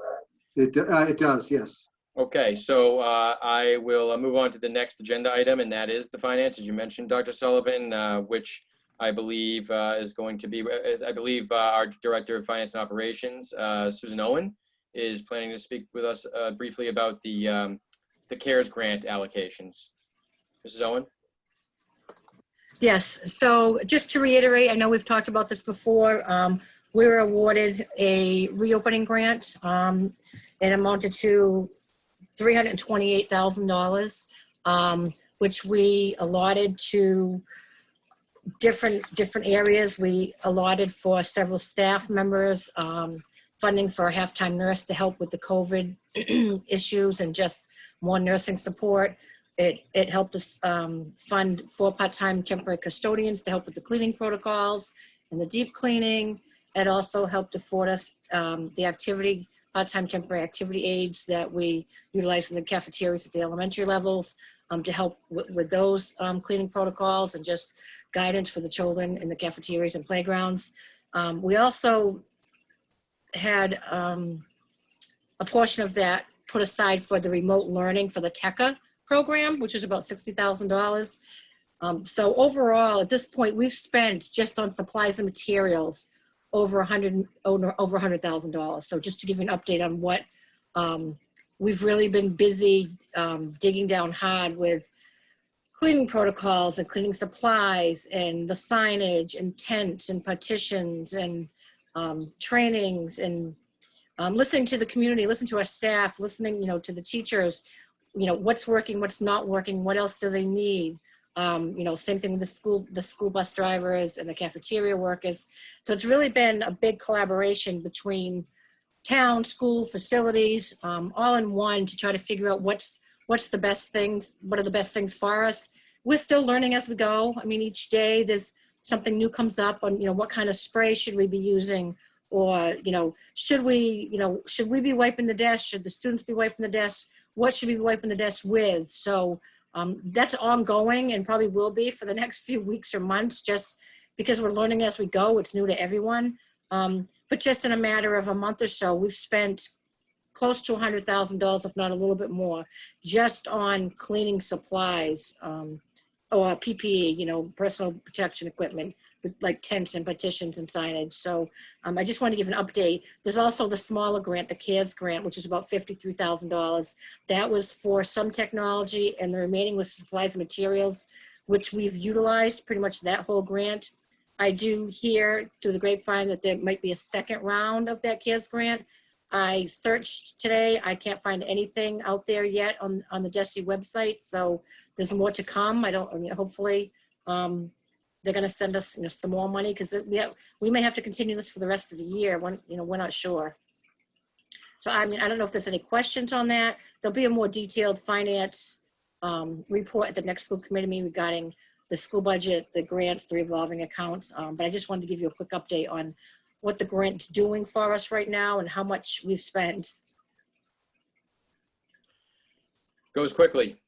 It does, yes. Okay, so I will move on to the next agenda item, and that is the finance, as you mentioned, Dr. Sullivan, which I believe is going to be, I believe our Director of Finance and Operations, Susan Owen, is planning to speak with us briefly about the CARES grant allocations. Mrs. Owen? Yes, so just to reiterate, I know we've talked about this before. We were awarded a reopening grant. It amounted to $328,000, which we allotted to different areas. We allotted for several staff members, funding for a half-time nurse to help with the COVID issues and just more nursing support. It helped us fund 4 part-time temporary custodians to help with the cleaning protocols and the deep cleaning. It also helped afford us the part-time temporary activity aides that we utilize in the cafeterias at the elementary levels to help with those cleaning protocols and just guidance for the children in the cafeterias and playgrounds. We also had a portion of that put aside for the remote learning for the TECA program, which is about $60,000. So overall, at this point, we've spent just on supplies and materials over $100,000. So just to give you an update on what we've really been busy digging down hard with cleaning protocols and cleaning supplies and the signage and tents and partitions and trainings and listening to the community, listening to our staff, listening, you know, to the teachers, you know, what's working, what's not working, what else do they need? You know, same thing with the school bus drivers and the cafeteria workers. So it's really been a big collaboration between town, school, facilities, all in one to try to figure out what's the best things, what are the best things for us. We're still learning as we go. I mean, each day there's something new comes up on, you know, what kind of spray should we be using? Or, you know, should we be wiping the desk? Should the students be wiping the desk? What should we be wiping the desk with? So that's ongoing and probably will be for the next few weeks or months, just because we're learning as we go. It's new to everyone. But just in a matter of a month or so, we've spent close to $100,000, if not a little bit more, just on cleaning supplies or PPE, you know, personal protection equipment, with like tents and petitions and signage. So I just want to give an update. There's also the smaller grant, the CARES grant, which is about $53,000. That was for some technology, and the remaining was supplies and materials, which we've utilized pretty much that whole grant. I do hear through the grapevine that there might be a second round of that CARES grant. I searched today. I can't find anything out there yet on the DESI website. So there's more to come. Hopefully they're going to send us some more money, because we may have to continue this for the rest of the year. We're not sure. So, I don't know if there's any questions on that. There'll be a more detailed finance report at the next school committee meeting regarding the school budget, the grants, the revolving accounts. But I just wanted to give you a quick update on what the grant's doing for us right now and how much we've spent. Goes quickly.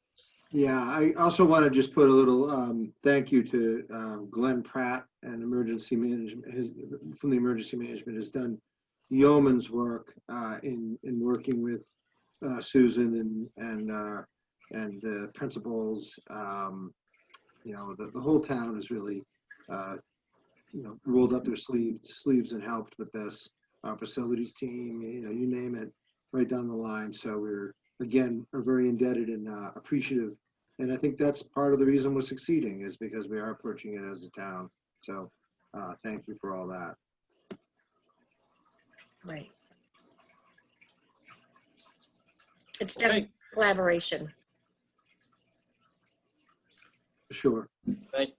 Yeah, I also want to just put a little thank you to Glenn Pratt and emergency management. From the emergency management has done yeoman's work in working with Susan and the principals. The whole town has really rolled up their sleeves and helped with this. Our facilities team, you name it, right down the line. So we're very indebted and appreciative. And I think that's part of the reason we're succeeding, is because we are approaching it as a town. So thank you for all that. Right. It's definitely collaboration. Sure.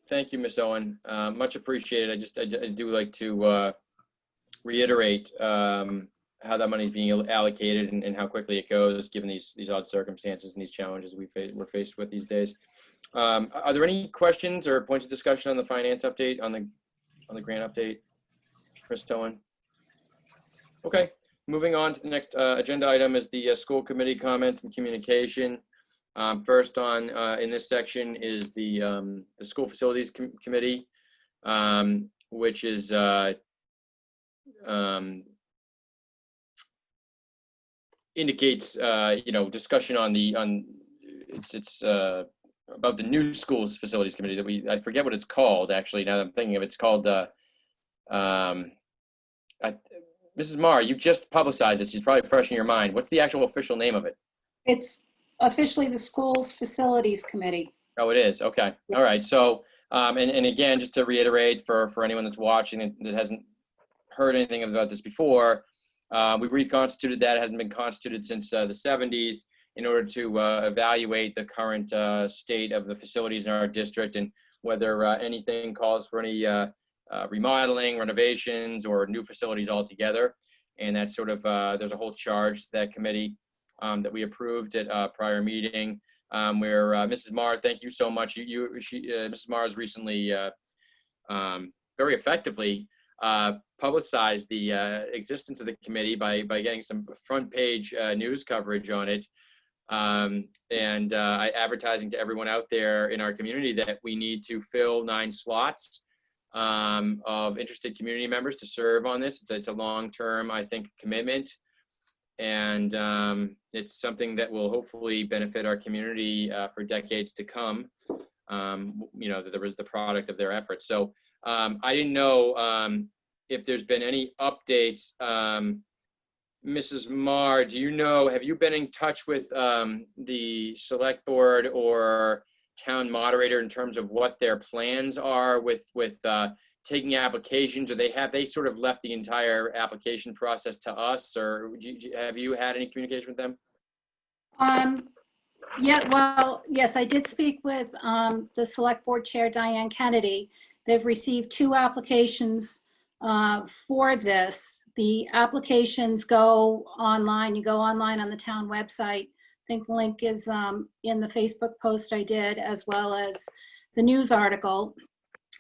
Thank you, Ms. Owen. Much appreciated. I do like to reiterate how that money is being allocated and how quickly it goes, given these odd circumstances and these challenges we're faced with these days. Are there any questions or points of discussion on the finance update, on the grant update, Chris Owen? Okay, moving on to the next agenda item is the school committee comments and communication. First on in this section is the school facilities committee, which is indicates discussion on it's about the new schools facilities committee that I forget what it's called actually, now that I'm thinking of it. It's called Mrs. Marr, you just publicized it. She's probably fresh in your mind. What's the actual official name of it? It's officially the Schools Facilities Committee. Oh, it is. Okay. All right. So, and again, just to reiterate for anyone that's watching that hasn't heard anything about this before, we reconstituted that. It hasn't been constituted since the 70s in order to evaluate the current state of the facilities in our district and whether anything calls for any remodeling, renovations, or new facilities altogether. And that's sort of, there's a whole charge to that committee that we approved at a prior meeting where Mrs. Marr, thank you so much. Mrs. Marr has recently very effectively publicized the existence of the committee by getting some front page news coverage on it and advertising to everyone out there in our community that we need to fill 9 slots of interested community members to serve on this. It's a long-term, I think, commitment. And it's something that will hopefully benefit our community for decades to come. That there was the product of their efforts. So I didn't know if there's been any updates. Mrs. Marr, do you know, have you been in touch with the select board or town moderator in terms of what their plans are with taking applications, or they sort of left the entire application process to us, or have you had any communication with them? Yeah, well, yes, I did speak with the select board chair, Diane Kennedy. They've received 2 applications for this. The applications go online. You go online on the town website. I think the link is in the Facebook post I did, as well as the news article.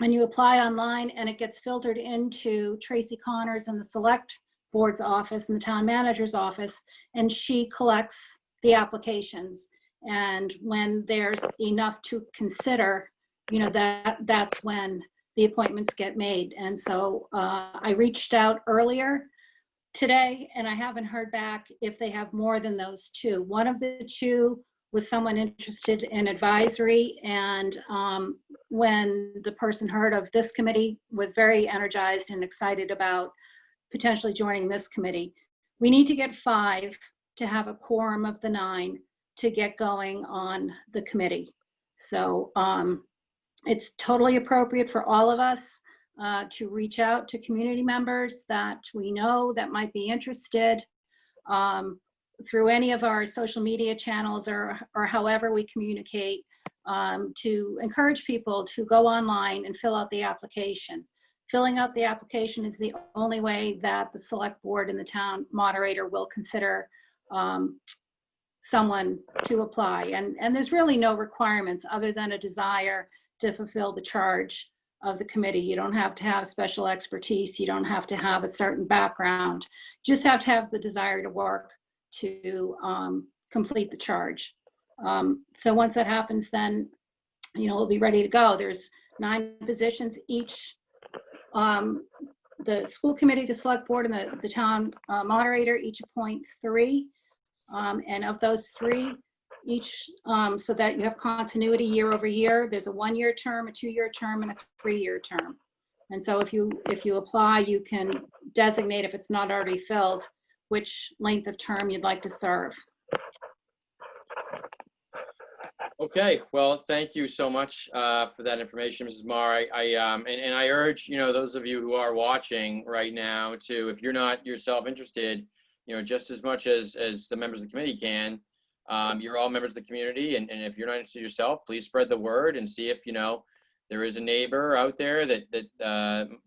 And you apply online, and it gets filtered into Tracy Connors in the select board's office and the town manager's office, and she collects the applications. And when there's enough to consider, that's when the appointments get made. And so I reached out earlier today, and I haven't heard back if they have more than those 2. One of the 2 was someone interested in advisory, and when the person heard of this committee, was very energized and excited about potentially joining this committee. We need to get 5 to have a quorum of the 9 to get going on the committee. So it's totally appropriate for all of us to reach out to community members that we know that might be interested through any of our social media channels or however we communicate, to encourage people to go online and fill out the application. Filling out the application is the only way that the select board and the town moderator will consider someone to apply. And there's really no requirements other than a desire to fulfill the charge of the committee. You don't have to have special expertise. You don't have to have a certain background. You just have to have the desire to work to complete the charge. So once that happens, then, we'll be ready to go. There's 9 positions each. The school committee, the select board, and the town moderator each appoint 3. And of those 3, each, so that you have continuity year over year, there's a 1-year term, a 2-year term, and a 3-year term. And so if you apply, you can designate, if it's not already filled, which length of term you'd like to serve. Okay, well, thank you so much for that information, Mrs. Marr. And I urge, those of you who are watching right now to, if you're not yourself interested, just as much as the members of the committee can, you're all members of the community. And if you're not interested yourself, please spread the word and see if, there is a neighbor out there that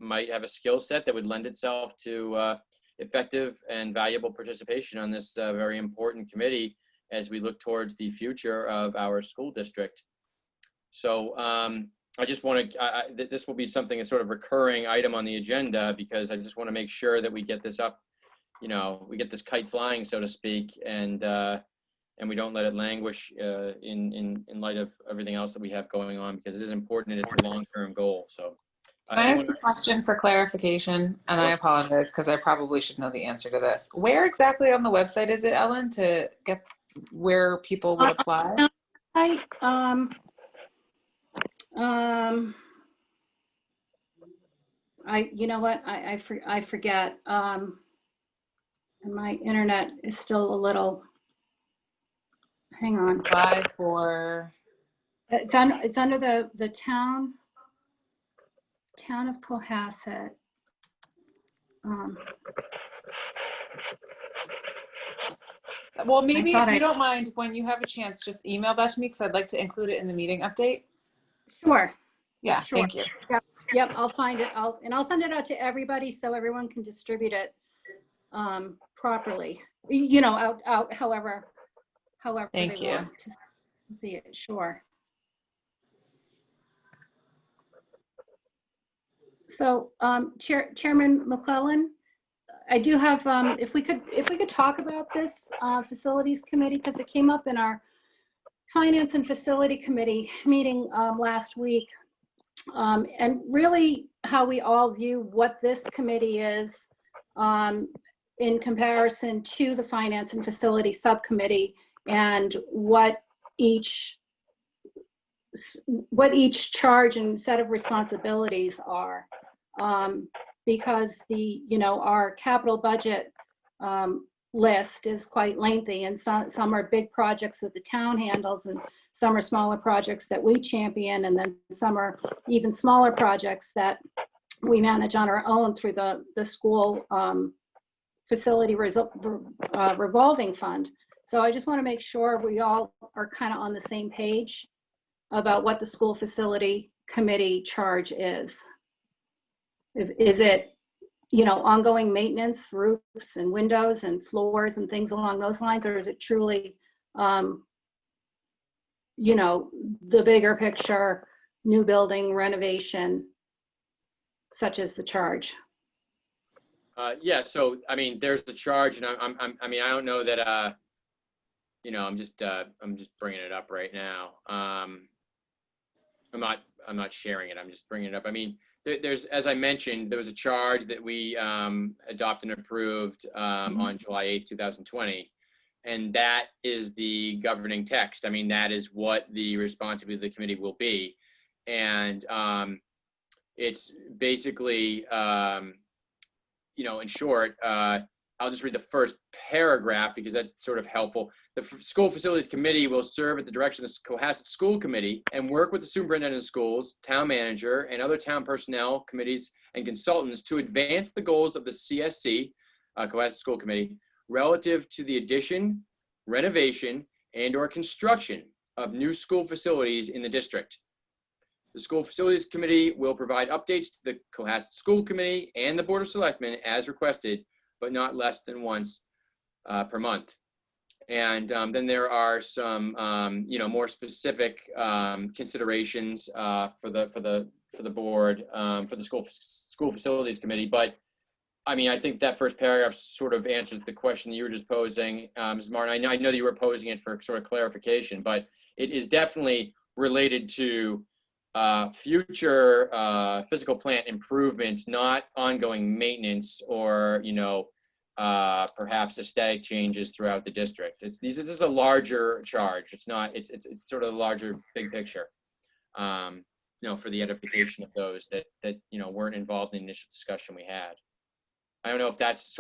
might have a skill set that would lend itself to effective and valuable participation on this very important committee as we look towards the future of our school district. So I just want to, this will be something, a sort of recurring item on the agenda, because I just want to make sure that we get this up, we get this kite flying, so to speak, and we don't let it languish in light of everything else that we have going on, because it is important and it's a long-term goal. So can I ask a question for clarification? And I apologize because I probably should know the answer to this. Where exactly on the website is it, Ellen, to get where people would apply? You know what? I forget. And my internet is still a little. Hang on. Apply for. It's under the town of Cohasset. Well, maybe if you don't mind, when you have a chance, just email that to me, because I'd like to include it in the meeting update. Sure. Yeah, sure. Thank you. Yep, I'll find it. I'll send it out to everybody so everyone can distribute it properly. Out however Thank they you. want to see it. Sure. So, Chairman McClellan, I do have, if we could talk about this facilities committee, because it came up in our finance and facility committee meeting last week, and really how we all view what this committee is in comparison to the finance and facility subcommittee, and what each charge and set of responsibilities are. Because our capital budget list is quite lengthy, and some are big projects that the town handles, and some are smaller projects that we champion, and then some are even smaller projects that we manage on our own through the school facility revolving fund. So I just want to make sure we all are kind of on the same page about what the school facility committee charge is. Is it, ongoing maintenance, roofs and windows and floors and things along those lines, or is it truly, the bigger picture, new building renovation, such as the charge? Yeah. So, there's the charge, and I don't know that, I'm just bringing it up right now. I'm not sharing it. I'm just bringing it up. There's, as I mentioned, there was a charge that we adopted and approved on July 8th, 2020. And that is the governing text. I mean, that is what the responsibility of the committee will be. And it's basically, in short, I'll just read the first paragraph because that's sort of helpful. The School Facilities Committee will serve at the direction of the Cohasset School Committee and work with the superintendent of schools, town manager, and other town personnel, committees, and consultants to advance the goals of the CSC, Cohasset School Committee, relative to the addition, renovation, and/or construction of new school facilities in the district. The School Facilities Committee will provide updates to the Cohasset School Committee and the Board of Selectmen as requested, but not less than once per month. And then there are some, more specific considerations for the board, for the School Facilities Committee. But I mean, I think that first paragraph sort of answers the question that you were just posing, Ms. Martin. I know that you were posing it for sort of clarification, but it is definitely related to future physical plant improvements, not ongoing maintenance or, perhaps aesthetic changes throughout the district. This is a larger charge. It's not, it's sort of a larger big picture, for the edification of those that weren't involved in the initial discussion we had. I don't know if that's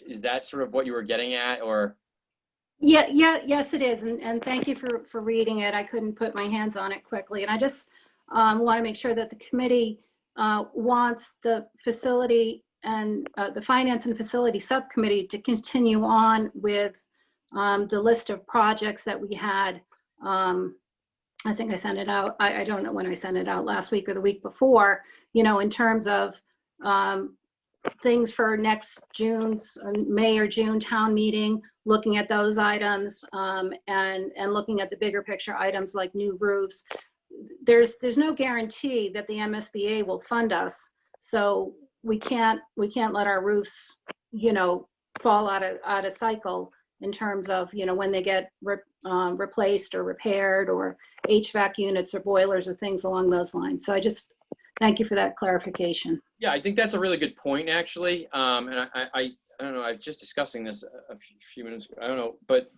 is that sort of what you were getting at, or? Yes, it is. And thank you for reading it. I couldn't put my hands on it quickly. And I just want to make sure that the committee wants the facility and the Finance and Facility Subcommittee to continue on with the list of projects that we had. I think I sent it out. I don't know when I sent it out, last week or the week before, in terms of things for next June's May or June town meeting, looking at those items and looking at the bigger picture items like new roofs. There's no guarantee that the MSBA will fund us, so we can't let our roofs fall out of cycle in terms of when they get replaced or repaired, or HVAC units or boilers or things along those lines. So I just thank you for that clarification. Yeah, I think that's a really good point, actually. And I don't know, I was just discussing this a few minutes ago. I don't know, but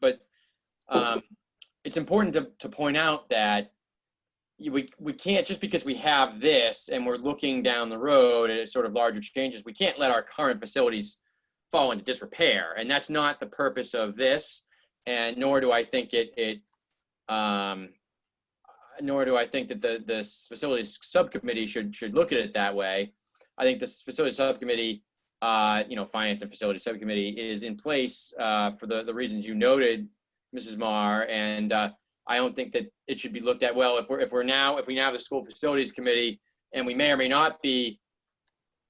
it's important to point out that we can't, just because we have this and we're looking down the road at sort of larger changes, we can't let our current facilities fall into disrepair. And that's not the purpose of this. And nor do I think nor do I think that the facilities subcommittee should look at it that way. I think this facilities subcommittee, finance and facility subcommittee, is in place for the reasons you noted, Mrs. Marr, and I don't think that it should be looked at, well, if we now have the school facilities committee and we may or may not be,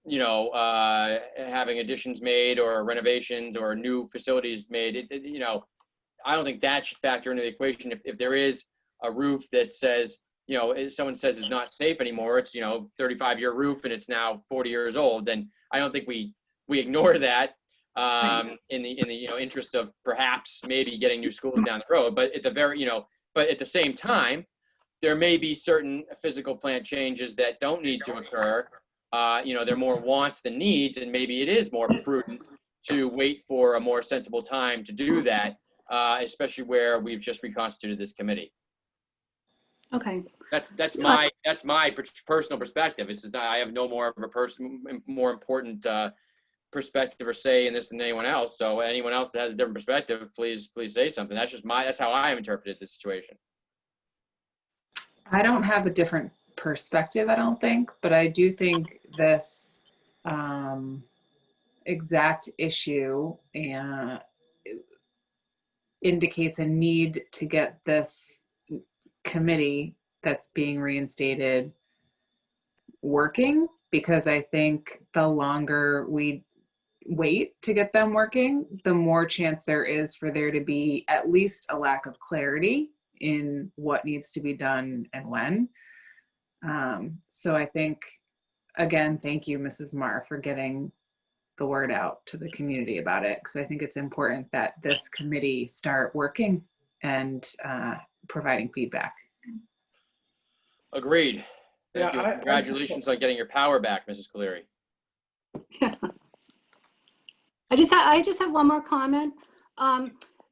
having additions made or renovations or new facilities made, I don't think that should factor into the equation. If there is a roof that says, someone says is not safe anymore, it's 35-year roof and it's now 40 years old, then I don't think we ignore that in the interest of perhaps maybe getting new schools down the road. But at the same time, there may be certain physical plant changes that don't need to occur. They're more wants than needs, and maybe it is more prudent to wait for a more sensible time to do that, especially where we've just reconstituted this committee. Okay. That's my personal perspective. It's just I have no more of a more important perspective or say in this than anyone else. So anyone else that has a different perspective, please say something. That's how I have interpreted this situation. I don't have a different perspective, I don't think, but I do think this exact issue indicates a need to get this committee that's being reinstated working, because I think the longer we wait to get them working, the more chance there is for there to be at least a lack of clarity in what needs to be done and when. So I think, again, thank you, Mrs. Marr, for getting the word out to the community about it, because I think it's important that this committee start working and providing feedback. Agreed. Thank you. Congratulations on getting your power back, Mrs. Cleary. I just have one more comment.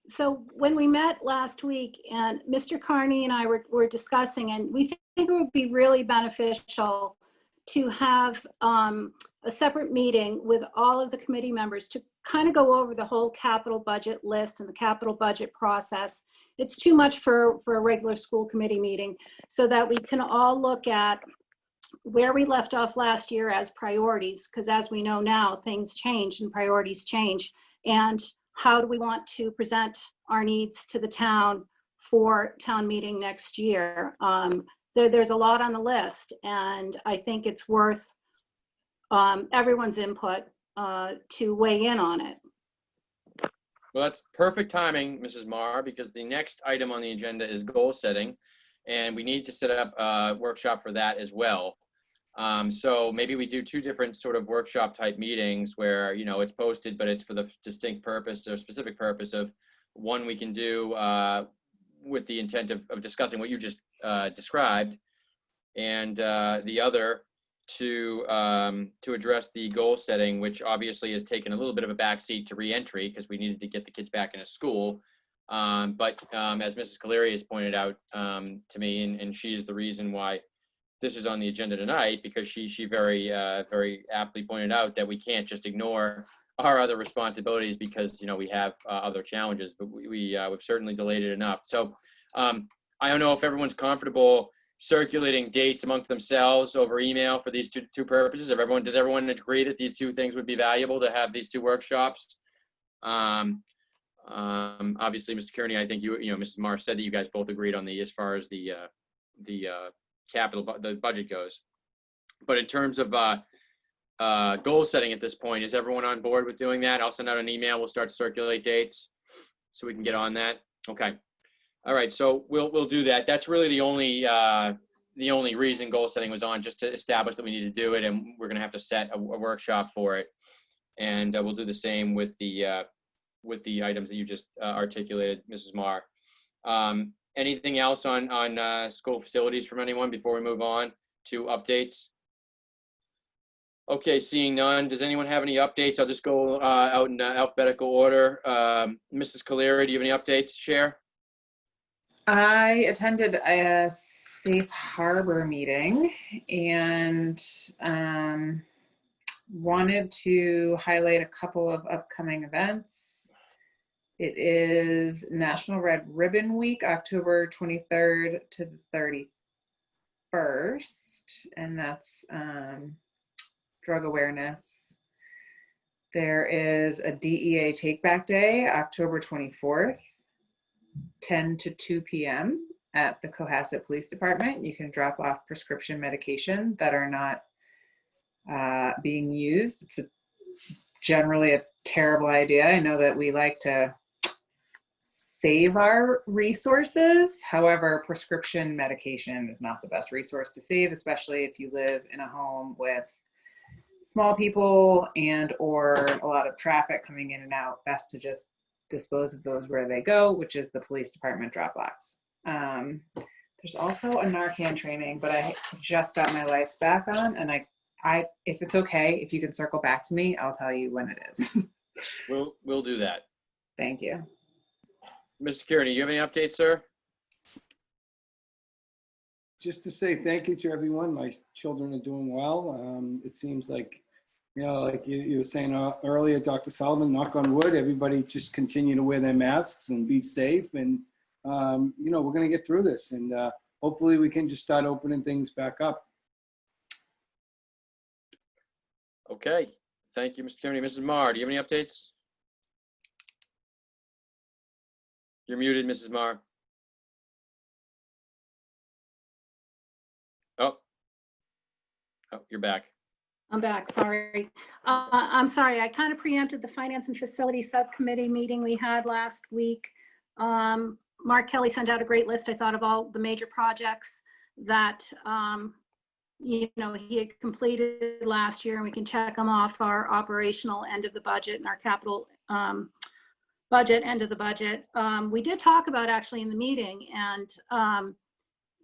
So when we met last week, and Mr. Carney and I were discussing, and we think it would be really beneficial to have a separate meeting with all of the committee members to kind of go over the whole capital budget list and the capital budget process. It's too much for a regular school committee meeting, so that we can all look at where we left off last year as priorities, because as we know now, things change and priorities change. And how do we want to present our needs to the town for town meeting next year? There's a lot on the list, and I think it's worth everyone's input to weigh in on it. Well, that's perfect timing, Mrs. Marr, because the next item on the agenda is goal setting, and we need to set up a workshop for that as well. So maybe we do two different sort of workshop type meetings where, you know, it's posted, but it's for the distinct purpose or specific purpose of one we can do with the intent of discussing what you just described, and the other to address the goal setting, which obviously has taken a little bit of a backseat to reentry because we needed to get the kids back into school. But as Mrs. Caleri has pointed out to me, and she's the reason why this is on the agenda tonight, because she very very aptly pointed out that we can't just ignore our other responsibilities because, you know, we have other challenges, but we've certainly delayed it enough. So I don't know if everyone's comfortable circulating dates amongst themselves over email for these two purposes. Does everyone agree that these two things would be valuable to have these two workshops? Obviously, Mr. Kearney, I think you know, Mrs. Marr said that you guys both agreed on the as far as the budget goes. But in terms of goal setting at this point, is everyone on board with doing that? I'll send out an email. We'll start to circulate dates so we can get on that. Okay. All right. So we'll do that. That's really the only reason goal setting was on, just to establish that we need to do it, and we're going to have to set a workshop for it. And we'll do the same with the items that you just articulated, Mrs. Marr. Anything else on school facilities from anyone before we move on to updates? Okay, seeing none. Does anyone have any updates? I'll just go out in alphabetical order. Mrs. Caleri, do you have any updates to share? I attended a safe harbor meeting and wanted to highlight a couple of upcoming events. It is National Red Ribbon Week, October 23rd to the 31st, and that's drug awareness. There is a DEA Take Back Day, October 24th, 10 to 2 p.m. at the Cohasset Police Department. You can drop off prescription medication that are not being used. It's generally a terrible idea. I know that we like to save our resources. However, prescription medication is not the best resource to save, especially if you live in a home with small people and or a lot of traffic coming in and out. Best to just dispose of those where they go, which is the police department drop box. There's also a Narcan training, but I just got my lights back on, and I if it's okay, if you can circle back to me, I'll tell you when it is. We'll do that. Thank you. Mr. Kearney, you have any updates, sir? Just to say thank you to everyone. My children are doing well. It seems like, you know, like you were saying earlier, Dr. Solomon, knock on wood, everybody just continue to wear their masks and be safe. And, you know, we're going to get through this. And hopefully we can just start opening things back up. Okay. Thank you, Mr. Kearney. Mrs. Marr, do you have any updates? You're muted, Mrs. Marr. Oh, you're back. I'm back, sorry. I'm sorry, I kind of preempted the Finance and Facility Subcommittee meeting we had last week. Mark Kelly sent out a great list, I thought, of all the major projects that you know, he had completed last year, and we can check them off our operational end of the budget and our capital budget end of the budget. We did talk about actually in the meeting, and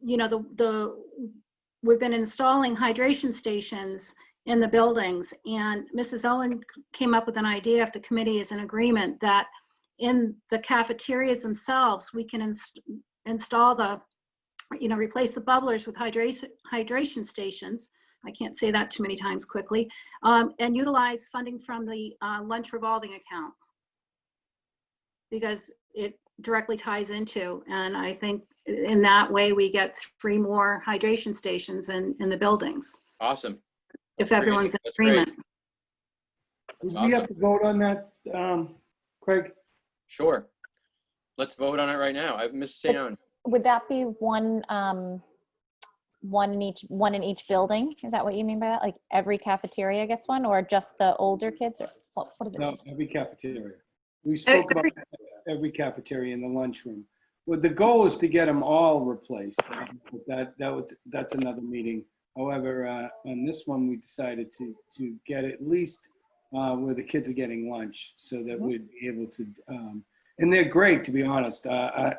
you know, we've been installing hydration stations in the buildings, and Mrs. Owen came up with an idea, if the committee is in agreement, that in the cafeterias themselves, we can install the, replace the bubblers with hydration stations. I can't say that too many times quickly, and utilize funding from the lunch revolving account, because it directly ties into, and I think in that way we get 3 more hydration stations in the buildings, Awesome. if everyone's in That's great. agreement. Would we have to vote on that, Craig? Sure. Let's vote on it right now. Mrs. St. Ange. Would that be one in each building? Is that what you mean by that? Like every cafeteria gets one, or just the older kids? Or what is it? No, every cafeteria. We spoke about every cafeteria in the lunchroom. Well, the goal is to get them all replaced. That's another meeting. However, on this one, we decided to get at least where the kids are getting lunch, so that we'd be able to. And they're great, to be honest. I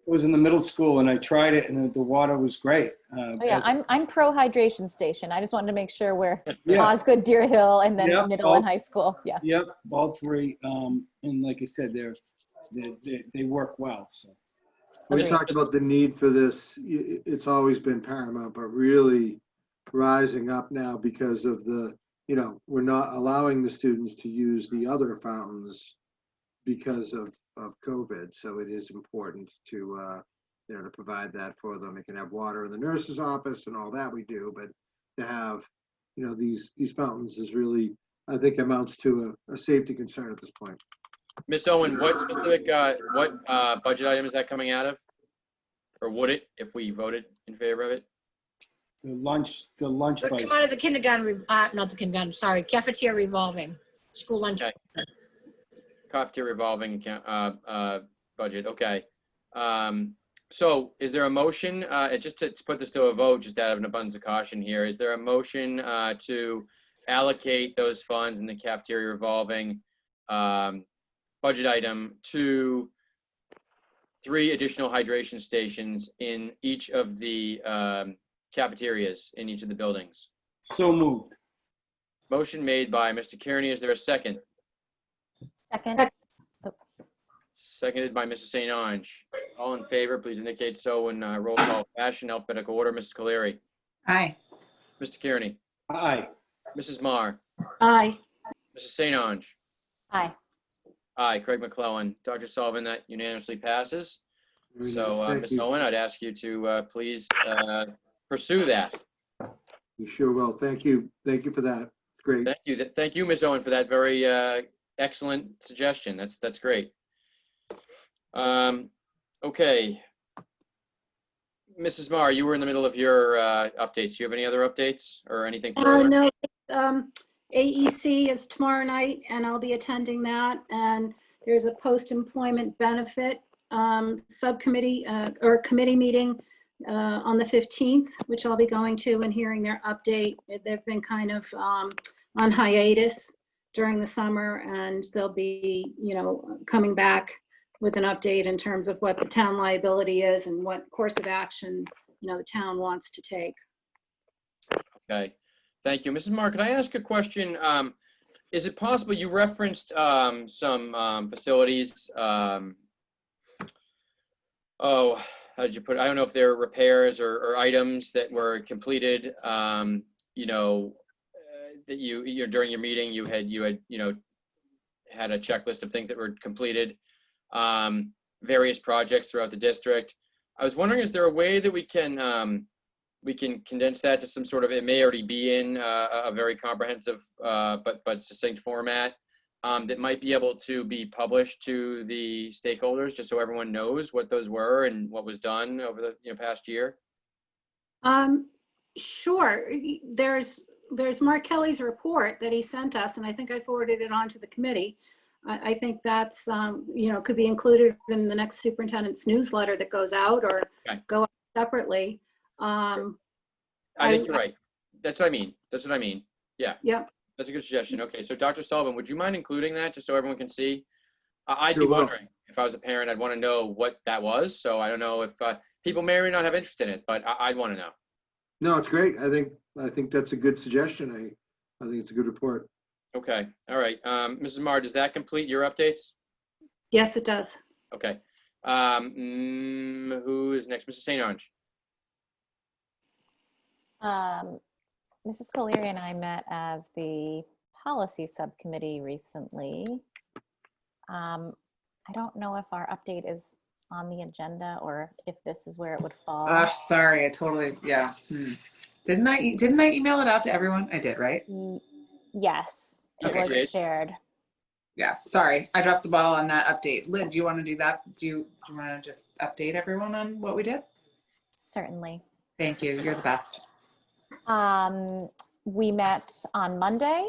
was in the middle school and I tried it, and the water was great. I'm pro hydration station. I just wanted to make sure we're Yeah. Osgood, Deer Hill, and then Yep, middle and high school. Yeah. Yep, all 3. And like I said, they work well. So We talked about the need for this. It's always been paramount, but really rising up now because of the, we're not allowing the students to use the other fountains because of COVID. So it is important to, to provide that for them. They can have water in the nurse's office and all that we do, but to have, these fountains is really, I think, amounts to a safety concern at this point. Ms. Owen, what specific, budget item is that coming out of? Or would it, if we voted in favor of it? the lunch budget. Come out of the kindergarten, not the kindergarten, sorry, cafeteria revolving, school lunch. Okay. Cafeteria revolving account, budget, okay. So is there a motion, just to put this to a vote, just out of an abundance of caution here, is there a motion to allocate those funds in the cafeteria revolving budget item to 3 additional hydration stations in each of the cafeterias in each of the buildings? So moved. Motion made by Mr. Kearney. Is there a second? Second. Seconded by Mrs. St. Ange. All in favor, please indicate so in roll call fashion, alphabetical order. Mrs. Colery. Aye. Mr. Kearney. Aye. Mrs. Marr. Aye. Mrs. St. Ange. Aye. Aye. Craig McClellan. Dr. Sullivan, that unanimously passes. Very So, nice. Thank Ms. you. Owen, I'd ask you to please pursue that. You sure will. Thank you. Thank you for that. Great. Thank you. Thank you, Ms. Owen, for that very excellent suggestion. That's great. Okay. Mrs. Marr, you were in the middle of your updates. Do you have any other updates or anything further? No, AEC is tomorrow night, and I'll be attending that. And there's a post-employment benefit subcommittee or committee meeting on the 15th, which I'll be going to and hearing their update. They've been kind of on hiatus during the summer, and they'll be, coming back with an update in terms of what the town liability is and what course of action, the town wants to take. Okay. Thank you. Mrs. Marr, could I ask a question? Is it possible, you referenced some facilities, how did you put it? I don't know if they're repairs or items that were completed, that you during your meeting, you had had a checklist of things that were completed, various projects throughout the district. I was wondering, is there a way that we can condense that to some sort of, it may already be in a very comprehensive but succinct format, that might be able to be published to the stakeholders, just so everyone knows what those were and what was done over the past year? Sure. There's Mark Kelly's report that he sent us, and I think I forwarded it on to the committee. I think that's, could be included in the next superintendent's newsletter that goes out, or go out separately. I think you're right. That's what I mean. Yeah. Yep. That's a good suggestion. Okay, so Dr. Sullivan, would you mind including that just so everyone can see? I'd be Sure will. wondering, if I was a parent, I'd want to know what that was. So I don't know if people may or may not have interest in it, but I'd want to know. No, it's great. I think that's a good suggestion. I think it's a good report. Okay, all right. Mrs. Marr, does that complete your updates? Yes, it does. Okay. Who is next? Mrs. St. Ange. Mrs. Collier and I met as the policy subcommittee recently. I don't know if our update is on the agenda or if this is where it would fall. Sorry, I totally, yeah. Didn't I email it out to everyone? I did, right? Yes, it Okay, was great. shared. Yeah, sorry, I dropped the ball on that update. Lynn, do you want to do that? Do you want to just update everyone on what we did? Certainly. Thank you, you're the best. We met on Monday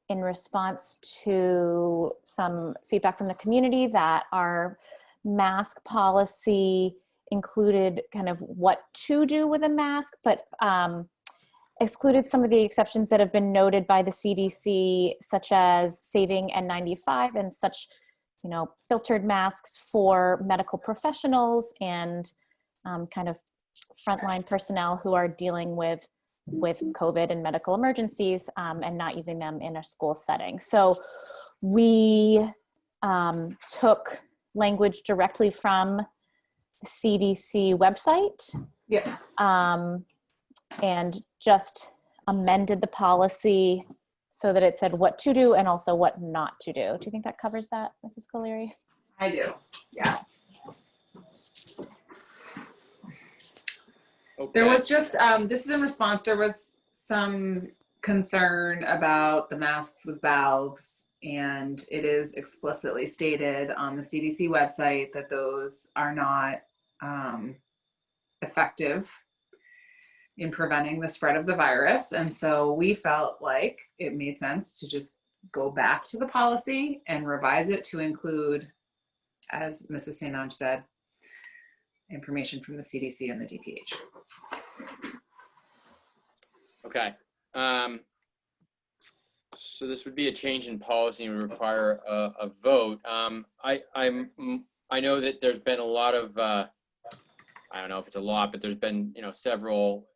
in response to some feedback from the community that our mask policy included kind of what to do with a mask, but excluded some of the exceptions that have been noted by the CDC, such as saving N95 and such, filtered masks for medical professionals and kind of frontline personnel who are dealing with COVID and medical emergencies and not using them in a school setting. So we took language directly from the CDC website. Yeah. And just amended the policy so that it said what to do and also what not to do. Do you think that covers that, Mrs. Colleary? I do, yeah. Okay. There was just, this is in response, there was some concern about the masks with valves, and it is explicitly stated on the CDC website that those are not effective in preventing the spread of the virus. And so we felt like it made sense to just go back to the policy and revise it to include, as Mrs. St. Ange said, information from the CDC and the DPH. Okay. So this would be a change in policy and require a vote. I know that there's been a lot of, I don't know if it's a lot, but there's been, several,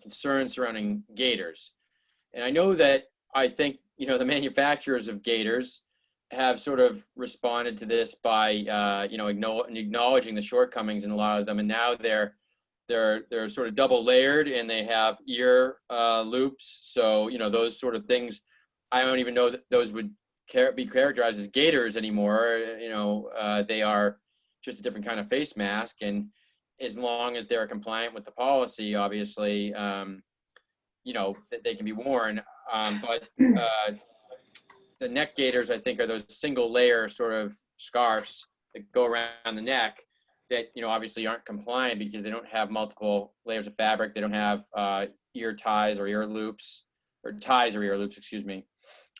concerns surrounding gaiters. And I know that I think, the manufacturers of gaiters have sort of responded to this by, acknowledging the shortcomings in a lot of them. And now they're sort of double layered and they have ear loops. So, those sort of things, I don't even know that those would be characterized as gaiters anymore. They are just a different kind of face mask. And as long as they're compliant with the policy, obviously, that they can be worn. But the neck gaiters, I think, are those single layer sort of scarves that go around the neck that, obviously aren't compliant because they don't have multiple layers of fabric. They don't have ear ties or ear loops, or ties or ear loops, excuse me.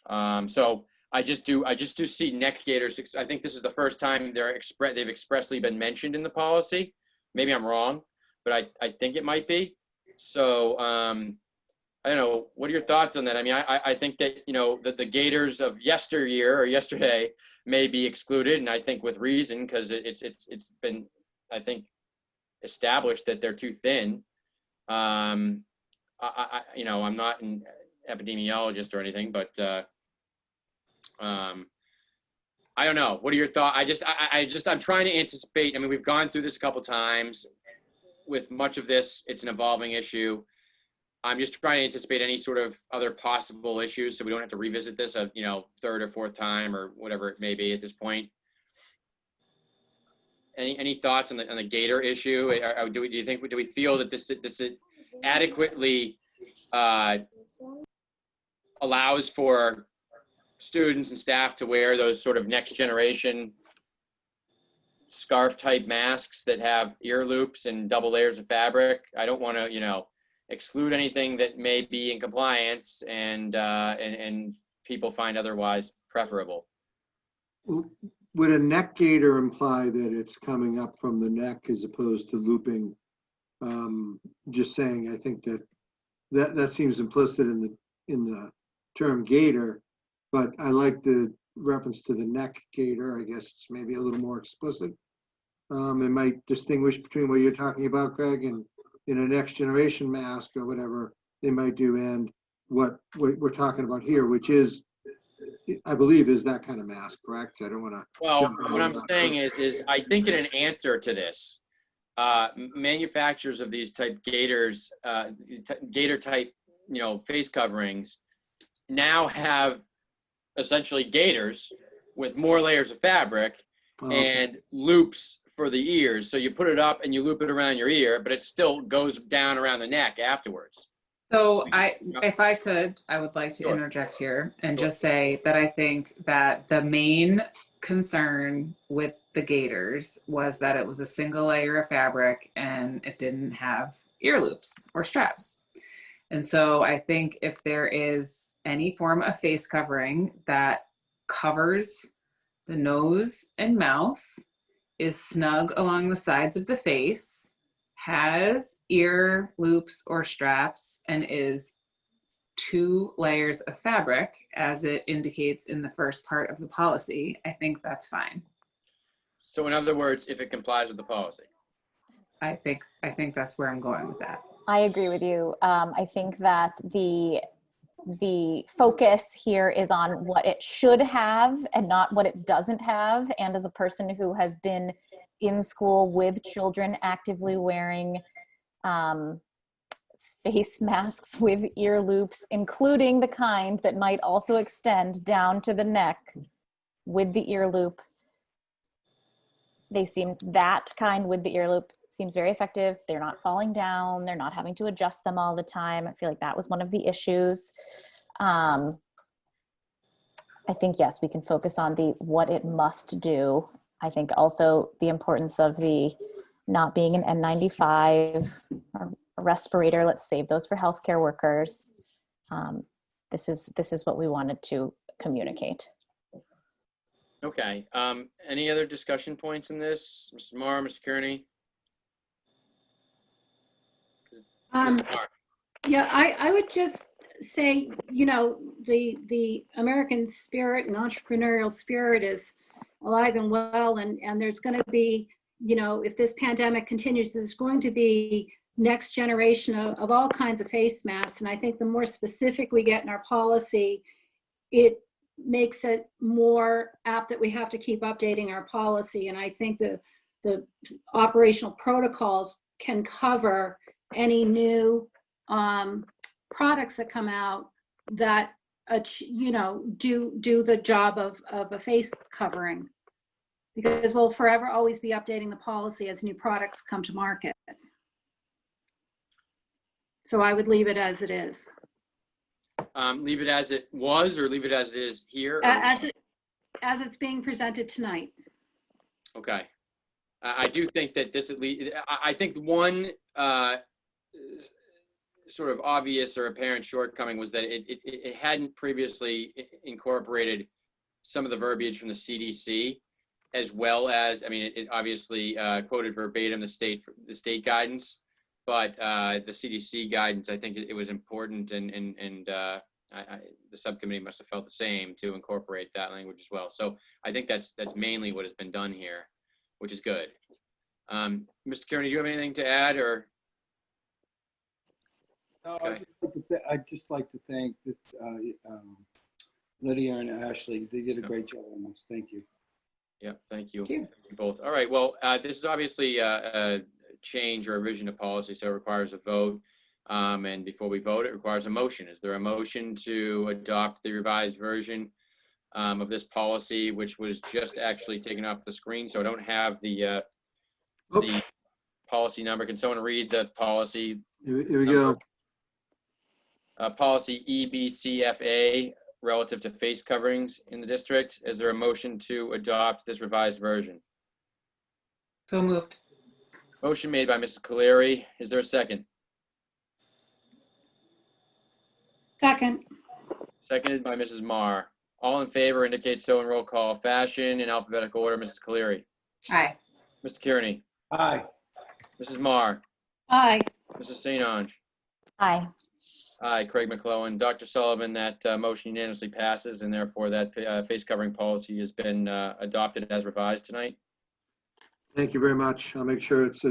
So I just do see neck gaiters. I think this is the first time they've expressly been mentioned in the policy. Maybe I'm wrong, but I think it might be. So I don't know. What are your thoughts on that? I mean, I think that, that the gaiters of yesteryear or yesterday may be excluded, and I think with reason, because it's been, I think, established that they're too thin. I'm not an epidemiologist or anything, but I don't know. What are your thoughts? I'm trying to anticipate. I mean, we've gone through this a couple times. With much of this, it's an evolving issue. I'm just trying to anticipate any sort of other possible issues so we don't have to revisit this a third or fourth time or whatever it may be at this point. Any thoughts on the gaiter issue? Do we feel that this adequately allows for students and staff to wear those sort of next generation scarf type masks that have ear loops and double layers of fabric? I don't want to, exclude anything that may be in compliance and people find otherwise preferable. Would a neck gaiter imply that it's coming up from the neck as opposed to looping? Just saying, I think that seems implicit in the term gaiter, but I like the reference to the neck gaiter. I guess it's maybe a little more explicit. It might distinguish between what you're talking about, Craig, and in a next generation mask or whatever they might do, and what we're talking about here, which is, I believe, is that kind of mask, correct? I don't want to. Well, what I'm saying is I think in an answer to this, manufacturers of these type gaiters, gaiter type, face coverings now have essentially gaiters with more layers of fabric and loops for the ears. So you put it up and you loop it around your ear, but it still goes down around the neck afterwards. So if I could, I would like to interject here and just say that I think that the main concern with the gaiters was that it was a single layer of fabric and it didn't have ear loops or straps. And so I think if there is any form of face covering that covers the nose and mouth, is snug along the sides of the face, has ear loops or straps, and is 2 layers of fabric, as it indicates in the first part of the policy, I think that's fine. So in other words, if it complies with the policy. I think that's where I'm going with that. I agree with you. I think that the focus here is on what it should have and not what it doesn't have. And as a person who has been in school with children actively wearing face masks with ear loops, including the kind that might also extend down to the neck with the ear loop, that kind with the ear loop seems very effective. They're not falling down. They're not having to adjust them all the time. I feel like that was one of the issues. I think, yes, we can focus on what it must do. I think also the importance of the not being an N95 or a respirator. Let's save those for healthcare workers. This is what we wanted to communicate. Okay. Any other discussion points in this? Mrs. Marr, Mr. Kearney? Yeah, I would just say, the American spirit and entrepreneurial spirit is alive and well, and there's going to be, if this pandemic continues, there's going to be next generation of all kinds of face masks. And I think the more specific we get in our policy, it makes it more apt that we have to keep updating our policy. And I think the operational protocols can cover any new products that come out that do the job of a face covering, because we'll forever always be updating the policy as new products come to market. So I would leave it as it is. Leave it as it was, or leave it as it is here? As it's being presented tonight. Okay. I do think that this, at least, I think one sort of obvious or apparent shortcoming was that it hadn't previously incorporated some of the verbiage from the CDC, as well as, it obviously quoted verbatim the state guidance, but the CDC guidance, I think it was important, and the subcommittee must have felt the same to incorporate that language as well. So I think that's mainly what has been done here, which is good. Mr. Kearney, do you have anything to add, or? No, Okay. I'd just like to thank Lydia and Ashley. They did a great job on this. Thank you. Yeah, thank you. Thank you both. All right, well, this is obviously a change or a revision of policy, so it requires a vote. And before we vote, it requires a motion. Is there a motion to adopt the revised version of this policy, which was just actually taken off the screen? So I don't have the policy number. Can someone read the policy? Here we go. Policy EBCFA relative to face coverings in the district. Is there a motion to adopt this revised version? So moved. Motion made by Mrs. Caleri. Is there a second? Second. Seconded by Mrs. Marr. All in favor indicate so in roll call fashion in alphabetical order. Mrs. Caleri. Aye. Mr. Kearney. Aye. Mrs. Marr. Aye. Mrs. St. Ange. Aye. Aye, Craig McClellan. Dr. Sullivan, that motion unanimously passes, and therefore that face covering policy has been adopted as revised tonight. Thank you very much. I'll make sure it's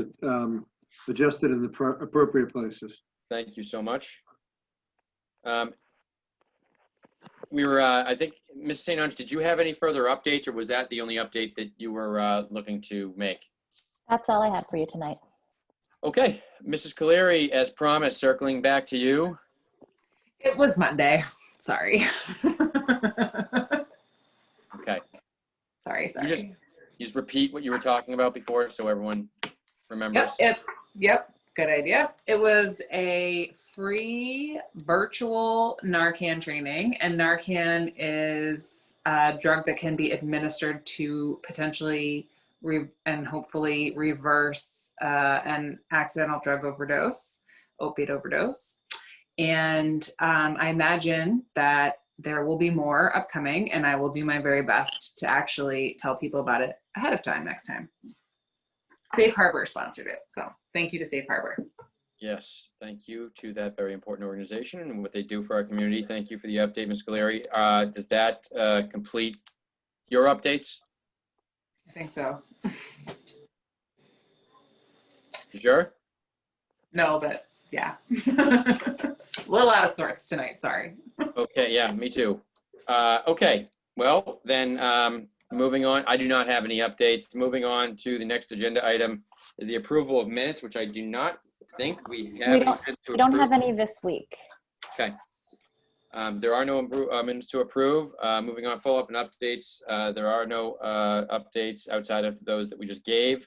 adjusted in the appropriate places. Thank you so much. we were, I think, Ms. St. Ange, did you have any further updates, or was that the only update that you were looking to make? That's all I had for you tonight. Okay, Mrs. Caleri, as promised, circling back to you. It was Monday. Sorry. Okay. Sorry. You just repeat what you were talking about before so everyone remembers. Yep. Good idea. It was a free virtual Narcan training, and Narcan is a drug that can be administered to potentially and hopefully reverse an accidental drug overdose, opiate overdose. And I imagine that there will be more upcoming, and I will do my very best to actually tell people about it ahead of time next time. Safe Harbor sponsored it, so thank you to Safe Harbor. Yes, thank you to that very important organization and what they do for our community. Thank you for the update, Ms. Caleri. Does that complete your updates? I think so. You sure? No, but yeah. A little out of sorts tonight, sorry. Okay, yeah, me too. Okay, well, then moving on, I do not have any updates. Moving on to the next agenda item is the approval of minutes, which I do not think we have. We don't have any this week. Okay. There are no minutes to approve. Moving on, follow-up and updates. There are no updates outside of those that we just gave.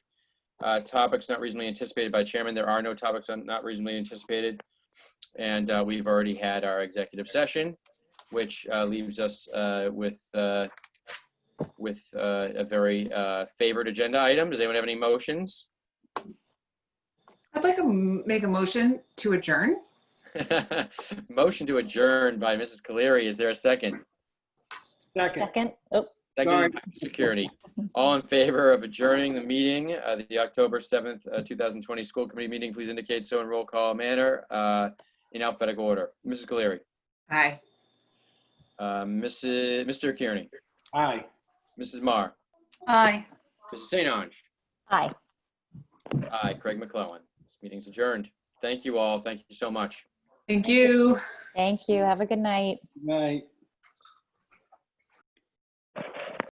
Topics not reasonably anticipated by chairman. There are no topics not reasonably anticipated. And we've already had our executive session, which leaves us with a very favored agenda item. Does anyone have any motions? I'd like to make a motion to adjourn. Motion to adjourn by Mrs. Caleri. Is there a second? Second. Oh, Second by Mr. Kearney. All in favor of adjourning the meeting, the October 7th, 2020 school committee meeting, please indicate so in roll call manner in alphabetical order. Mrs. Caleri. Aye. Mr. Kearney. Aye. Mrs. Marr. Aye. Mrs. St. Ange. aye. Aye. Craig McClellan. This meeting's adjourned. Thank you all. Thank you so much. Thank you. Thank you. Have a good night. Good night.